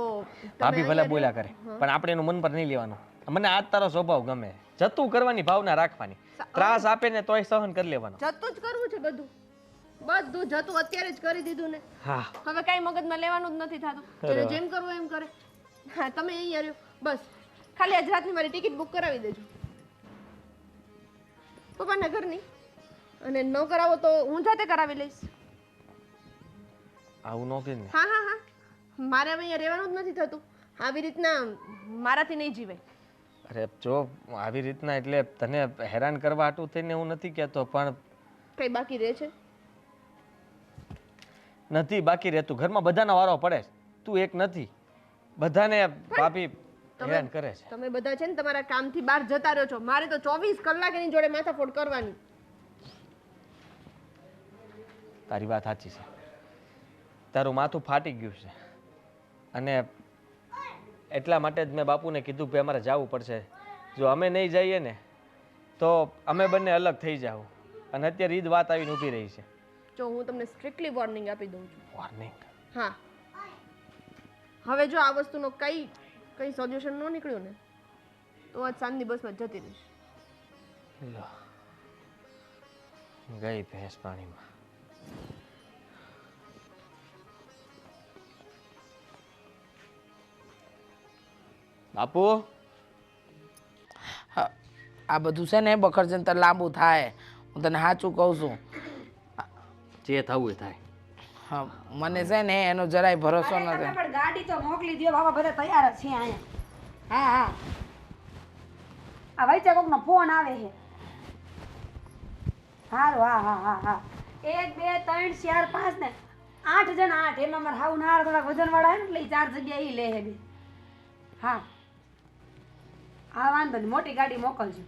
ભાભી ભલે બોલ્યા કરે, પણ આપણે એનું મન પર નહીં લેવાનું. મને આજ તારો સ્વભાવ ગમે, જતું કરવાની ભાવના રાખવાની. ત્રાસ આપે ને તોય સહન કરી લેવાનો.
જતું જ કરવું છે બધું. બધું જતું અત્યારે જ કરી દીધું ને.
હા,
હવે કાંઈ મગજમાં લેવાનું જ નથી થતું. જેને જેમ કરવું એમ કરે. હા, તમે અહીંયા રહ્યો બસ. ખાલી આજ રાતની મારી ટિકિટ બુક કરાવી દેજો પપ્પાના ઘરની. અને ન કરાવો તો હું જાતે કરાવી લઈશ.
આવું ન કરીને.
હા હા હા, મારે હવે અહીંયા રહેવાનું જ નથી થતું. આવી રીતના મારાથી નહીં જીવાય.
અરે જો આવી રીતના એટલે તને હેરાન કરવા હાટું થઈને હું નથી કહેતો, પણ
કઈ બાકી રહે છે?
નથી બાકી રહેતું. ઘરમાં બધાનો વારો પડે, તું એક નથી. બધાને ભાભી હેરાન કરે છે.
તમે બધા છે ને તમારા કામથી બહાર જતા રહ્યો છો. મારે તો 24 કલાક એની જોડે માથાફોડ કરવાની.
તારી વાત સાચી છે. તારું માથું ફાટી ગયું છે અને એટલા માટે જ મેં બાપુને કીધું કે અમારે જવું પડશે. જો અમે નહીં જઈએ ને તો અમે બંને અલગ થઈ જાવ. અને અત્યારે ઈ જ વાત આવીને ઊભી રહી છે.
જો હું તમને સ્ટ્રિક્ટલી વોર્નિંગ આપી દઉં છું.
વોર્નિંગ?
હા, હવે જો આ વસ્તુનો કઈ સોલ્યુશન ન નીકળ્યું ને તો આજ સાંજની બસમાં જતી રહીશ.
લો, ગઈ ભેંસ પાણીમાં. બાપુ,
હા, આ બધું છે ને બખરજંતર લાંબુ થાય. હું તને સાચું કહું છું.
જે થવું થાય.
હા, મને છે ને એનો જરાય ભરોસો
અરે,
નથી.
તમે પણ ગાડી તો મોકલી દો બાબા, બધા તૈયાર જ છે અહીંયા. હા હા, આ વચ્ચે કોકનો ફોન આવે છે. હારું, હા હા હા હા, 1 2 3 4 5 ને 8 જણા. 8 એમાં મારા હાવ નાર થોડાક વજન વાળા હે ને એટલે 4 જગ્યા ઈ લે હે બે. હા હા, વાંધો નહીં, મોટી ગાડી મોકલજો.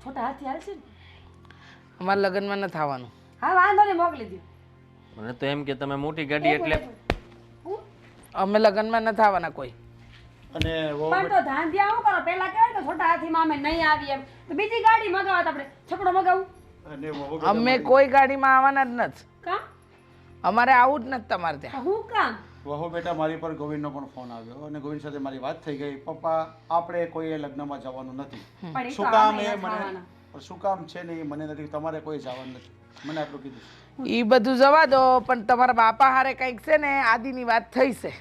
છોટા હાથી હાલશે ને?
અમારા લગ્નમાં નથી આવવાનું.
હા, વાંધો નહીં, મોકલી દો.
મને તો એમ કે તમે મોટી ગાડી એટલે
અમે લગ્નમાં નથી આવવાના કોઈ.
અને
પણ તો ધાંધિયા આવું કરો, પેલા કહેવાય તો છોટા હાથીમાં અમે નહીં આવીએ એમ. તો બીજી ગાડી મગાવત આપણે, છકડો મગાવું.
અને
અમે કોઈ ગાડીમાં આવવાના જ નથી.
કામ
અમારે આવું જ નથી તમારે ત્યાં.
હું કામ?
વહુ બેટા મારી પર ગોવિંદનો પણ ફોન આવ્યો અને ગોવિંદ સાથે મારી વાત થઈ ગઈ. પપ્પા, આપણે કોઈએ લગ્નમાં જવાનું નથી.
પણ એ તો
શું કામ
આમે
એ
નથી
મને
આવવાના.
પણ શું કામ છે ને એ મને નથી. તમારે કોઈ જવાનું નથી, મને આટલું કીધું.
એ બધું જવા દો, પણ તમારા બાપા હારે કંઈક છે ને આદિની વાત થઈ છે.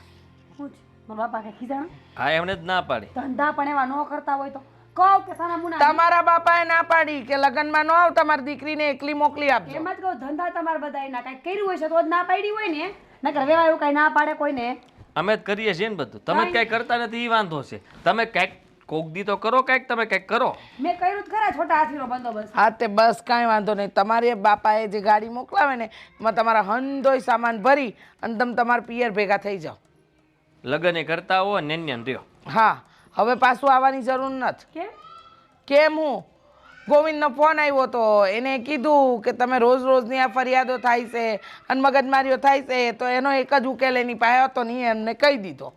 શું છે? મારા બાપા કઈ ખીજાણા?
હા, એમને જ ના પાડી.
ધંધા પણ એવા ન કરતા હોય તો કહો કે સાના મુના.
તમારા બાપાએ ના પાડી કે લગ્નમાં ન આવ, તમારી દીકરીને એકલી મોકલી આપજો.
એમ જ કહું, ધંધા તમારા બધા એના કઈ કર્યું હોય છે તો જ ના પાડી હોય ને. નકર વેવા એવું કઈ ના પાડે કોઈને.
અમે જ કરીએ છીએ ને બધું. તમે જ કઈ કરતા નથી, એ વાંધો છે. તમે કઈક કોક દી તો કરો, કઈક તમે કઈક કરો.
મેં કર્યું જ ખરા છોટા હાથીનો બંદોબસ્ત.
હા, તે બસ કાંઈ વાંધો નહીં. તમારે બાપાએ જે ગાડી મોકલાવે ને એમાં તમારા હંધોય સામાન ભરી અને તમે તમારા પિયર ભેગા થઈ જાઓ.
લગ્ન એ કરતા હો ને રહ્યો.
હા, હવે પાછું આવવાની જરૂર નથી.
કેમ?
કેમ હું ગોવિંદનો ફોન આવ્યો તો એને કીધું કે તમે રોજ રોજની આ ફરિયાદો થાય છે અને મગજમારીઓ થાય છે તો એનો એક જ ઉકેલ એની પાસે હતો નહીં, એમને કહી દીધો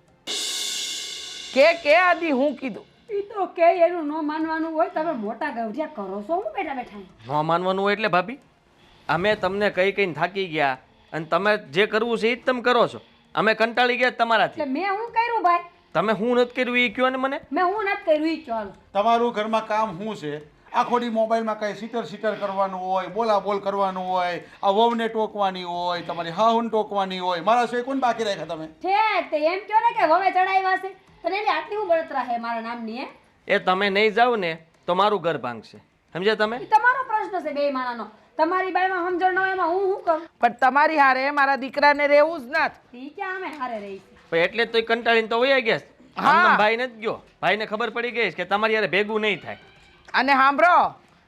કે આદિ હું કીધું
ઈ તો કે એનું ન માનવાનું હોય તમે મોટા ગવઢિયા કરો છો હું બેઠા બેઠા
ન માનવાનું હોય એટલે ભાભી અમે તમને કઈ કઈને થાકી ગયા અને તમે જે કરવું છે એ જ તમે કરો છો. અમે કંટાળી ગયા તમારાથી.
એટલે મેં હું કર્યું ભાઈ?
તમે હું નથી કર્યું એ કયો ને મને.
મેં હું નથી કર્યું ઈ ચાલો.
તમારું ઘરમાં કામ શું છે? આખો દી મોબાઈલમાં કાંઈ સીટર કરવાનું હોય, બોલાબોલ કરવાનું હોય, આ વહુને ટોકવાની હોય, તમારી હાહુને ટોકવાની હોય. મારા સિવાય કોણ બાકી રાખ્યા તમે?
ઠેક તે એમ કહો ને કે હવે ચડાવ્યા છે તને એની આટલી હું બળતરા છે મારા નામની હે?
એ તમે નહીં જાઓ ને તો મારું ઘર ભાંગશે, સમજ્યા તમે?
ઈ તમારો પ્રશ્ન છે બે માણાનો. તમારી બાઈમાં સમજણ ન હોય એમાં હું કરું?
પણ તમારી હારે મારા દીકરાને રહેવું જ નથી.
ઈ ક્યાં અમે હારે રહી છે?
પણ એટલે જ તો એ કંટાળીને તો વયા ગયા છે. આમ ભાઈ નથી ગયો. ભાઈને ખબર પડી ગઈ છે કે તમારી યારે ભેગું નહીં થાય.
અને સાંભળો,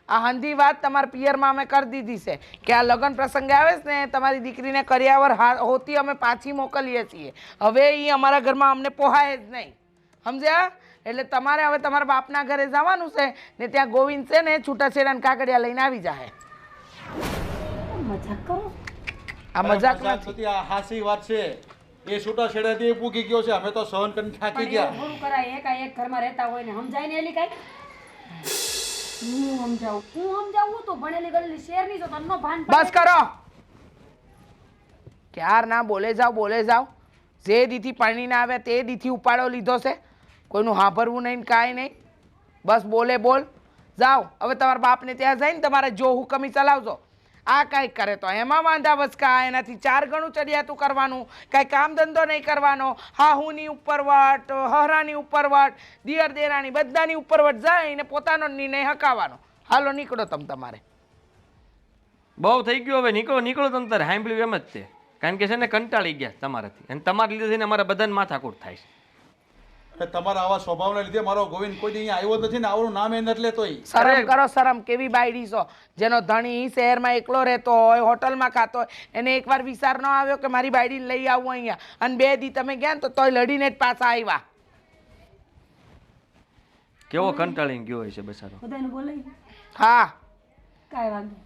આ હંધી વાત તમારા પિયરમાં અમે કરી દીધી છે કે આ લગ્ન પ્રસંગે આવે છે ને તમારી દીકરીને કર્યાવર હોતી અમે પાછી મોકલીએ છીએ. હવે એ અમારા ઘરમાં અમને પોહાય જ નહીં, સમજ્યા? એટલે તમારે હવે તમારા બાપના ઘરે જવાનું છે ને ત્યાં ગોવિંદ છે ને છૂટાછેડાના કાગળિયા લઈને આવી જાય.
મજાક કરો?
આ મજાક
મજાક
નથી.
નથી, આ હાસી વાત છે. એ છૂટાછેડાથી પૂગી ગયો છે, અમે તો સહન કરીને થાકી
પણ
ગયા.
એવું થોડું કરાય એક ઘરમાં રહેતા હોય ને સમજાય ને એલી કાંઈ? હું સમજાવું તો ભણેલી ગણેલી શેરની છો તમનો ભાન પડે?
બસ કરો, ક્યાર ના બોલે જાઓ. જે દીથી પાણી ના આવ્યા તે દીથી ઉપાડો લીધો છે. કોઈનું હાંભરવું નહીં ને કાંઈ નહીં. બસ બોલ જાઓ. હવે તમારા બાપને ત્યાં જઈને તમારે જો હુકમી ચલાવજો. આ કાંઈક કરે તો એમાં વાંધા વચકા, એનાથી 4 ગણું ચડિયાતું કરવાનું, કાંઈ કામ ધંધો નહીં કરવાનો. હાહુની ઉપરવટ, હહરાની ઉપરવટ, દિયર દેરાની બધાની ઉપરવટ જઈને પોતાનો નિર્ણય હકાવવાનો. હાલો નીકળો તમારે.
બહુ થઈ ગયું, હવે નીકળો તમે તારે. સાંભળ્યું એમ જ છે. કારણ કે છે ને કંટાળી ગયા તમારાથી, અને તમારા લીધે થઈને અમારા બધાને માથાકૂટ થાય છે.
અને તમારા આવા સ્વભાવના લીધે મારો ગોવિંદ કોઈ દી અહીંયા આવ્યો નથી ને આવડું નામ એ નથી લેતોય.
શરમ કરો, શરમ. કેવી બાયડી છો? જેનો ધણી શહેરમાં એકલો રહેતો હોય, હોટલમાં ખાતો હોય, એને એકવાર વિચાર ન આવ્યો કે મારી બાયડીને લઈ આવું અહીંયા? અને 2 દી તમે ગયા ને તોય લડીને જ પાછા આવ્યા.
કેવો કંટાળીને ગયો હોય છે બચારો.
બધાને બોલાવી
હા,
કાંઈ વાંધો નહીં.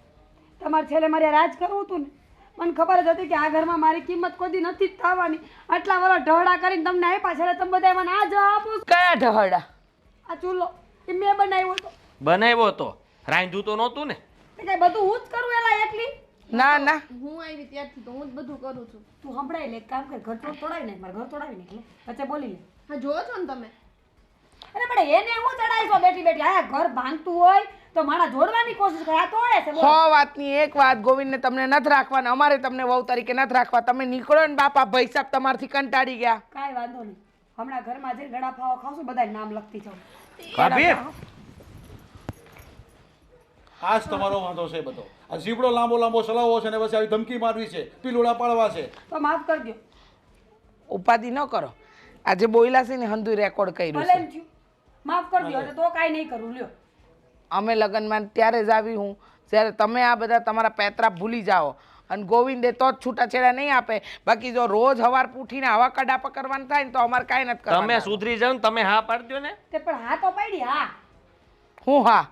તમારે છેલ્લે મારે રાજ કરવું હતું ને, મને ખબર જ હતી કે આ ઘરમાં મારી કિંમત કોઈ દી નથી જ થવાની. આટલા વર્ષ ઢહડા કરીને તમને આપ્યા છેલ્લે તમે બધા મને આ જવાબ આપો છો.
કયા ઢહડા?
આ ચૂલો એ મેં બનાવ્યો હતો.
બનાવ્યો તો રાંધ્યું તો નહોતું ને.
એ કાંઈ બધું હું જ કરું એલા એકલી?
ના
હું આવી ત્યારથી તો હું જ બધું કરું છું.
તું સંભળાય લે, એક કામ કર, ઘર તોડાવી નાખ, મારે ઘર તોડાવી નાખ લે. વચ્ચે બોલી લે.
હા જોવો છો ને તમે.
અરે પણ એને હું ચડાવીશો બેઠી આ ઘર ભાંગતું હોય તો મારા જોડવાની કોશિશ કરે, આ તોડે છે. બોલ.
100 વાતની એક વાત, ગોવિંદને તમને નથી રાખવાના, અમારે તમને વહુ તરીકે નથી રાખવા. તમે નીકળો ને બાપા, ભાઈ સાહેબ તમારથી કંટાળી ગયા.
કાંઈ વાંધો નહીં, હમણાં ઘરમાં જઈને ગળા ફાવા ખાવશું, બધા નામ લખતી જાઉં.
ભાભી
આ જ તમારો વાંધો છે બધો. આ જીબડો લાંબો ચલાવવો છે ને પછી આવી ધમકી મારવી છે, પીલુડા પાડવા છે.
તો માફ કરજો.
ઉપાધિ ન કરો. આજે બોયલા છે ને હંધુ રેકોર્ડ કર્યું
ભલે
છે.
એમ થયું, માફ કરજો. એટલે તો કાંઈ નહીં કરું, લ્યો.
અમે લગ્નમાં ત્યારે જ આવી હું જ્યારે તમે આ બધા તમારા પેતરા ભૂલી જાઓ. અને ગોવિંદે તો જ છૂટાછેડા નહીં આપે. બાકી જો રોજ હવાર પૂઠીને હવા કડાપા કરવાનું થાય ને તો અમારે કાંઈ નથી કરવાનું.
તમે સુધરી જાવ ને, તમે હા પાડી દો ને.
તે પણ હા તો પાડી. હા,
હું હા?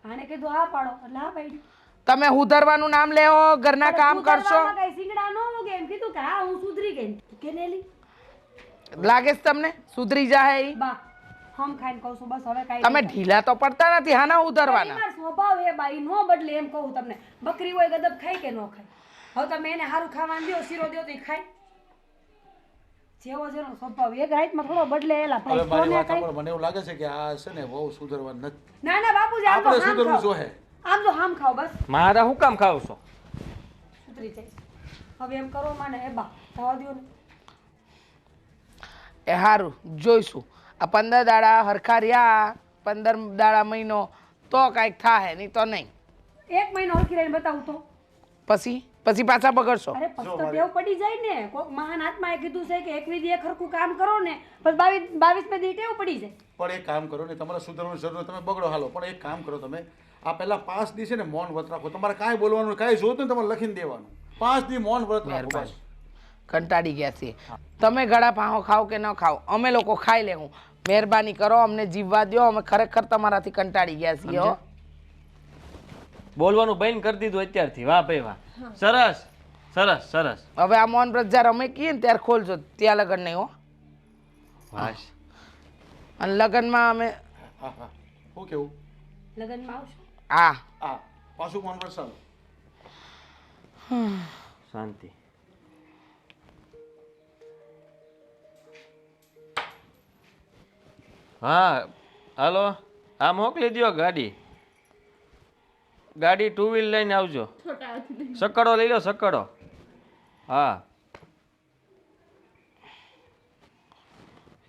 આને કીધું હા પાડો એટલે હા પાડી.
તમે સુધરવાનું નામ લેવો, ઘરના કામ કરશો.
સુધારવામાં કાંઈ સિંગડા ન ઉગે એમ કીધું કે હા હું સુધરી ગઈ. કે નેલી
લાગે છે તમને સુધરી જાય ઈ?
બા હમ ખાઈને કહું છું, બસ હવે કાંઈ
તમે ઢીલા તો પડતા નથી, હાના ઉધરવાના.
મારો સ્વભાવ એ બાઈ નો બદલે એમ કહું તમને. બકરી હોય ગદબ ખાય કે ન ખાય? હવે તમે એને સારું ખાવાનું દો, શીરો દો તો એ ખાય. જેવો જેનો સ્વભાવ એક રાઈટમાં થોડો બદલે એલા
હવે
ભાઈ.
મારી
કોને
વાત
કાંઈ?
સાંભળો, મને એવું લાગે છે કે આ છે ને બહુ સુધરવા નથી.
ના ના બાપુજી, આમ તો
આપણે
હામ
સુધરવું
ખાઓ.
જોઈએ.
આમ તો હામ ખાઓ બસ,
મારા હું કામ ખાવ છો?
સુધરી જાય. હવે એમ કરો માને એ બા થવા દો ને.
એ સારું, જોઈશું. આ 15 દાડા હરખા રહ્યા, 15 દાડા મહિનો તો કાંઈક થાય, નહીં તો નહીં.
1 મહિનો હરખી રહીને બતાવું તો
પછી પાછા બગડશો.
અરે પછી તો ટેવ પડી જાય ને. કોક મહાન આત્માએ કીધું છે કે 21 દી ખરખું કામ કરો ને પછી 22 દી ટેવ પડી જાય.
પણ એક કામ કરો ને, તમારે સુધરવાની જરૂર નથી, તમે બગડો હાલો. પણ એક કામ કરો તમે, આ પહેલા 5 દી છે ને મૌન વ્રત રાખો. તમારે કાંઈ બોલવાનું, કાંઈ જોતું ને તમારે લખીને દેવાનું. 5 દી મૌન વ્રત રાખો બસ.
કંટાળી ગયા છીએ. તમે ગળા પાહો ખાઓ કે ન ખાઓ, અમે લોકો ખાઈ લેવું. મહેરબાની કરો, અમને જીવવા દો. અમે ખરેખર તમારાથી કંટાળી ગયા છીએ. હો,
બોલવાનું બંધ કરી દીધું અત્યારથી. વાહ ભાઈ વાહ, સરસ સરસ સરસ.
હવે આ મૌન વ્રત જ્યારે અમે કહીએ ને ત્યારે ખોલજો, ત્યાં લગ્ન નહીં હો.
વાહ,
અને લગ્નમાં અમે
હા હા શું કેવું
લગ્નમાં આવશો?
આ
આ પાછું કોણ પ્રસંગ
શાંતિ. હા હાલો, આ મોકલી દ્યો ગાડી. ગાડી 2 વ્હીલ લઈને આવજો. સકડો લઈ લો, સકડો. હા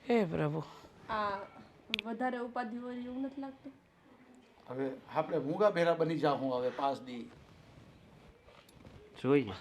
હે પ્રભુ.
આ વધારે ઉપાધિ હોય એવું નથી લાગતું?
હવે આપણે મૂંગા ભેરા બની જાઉં હવે 5 દી
જોઈએ.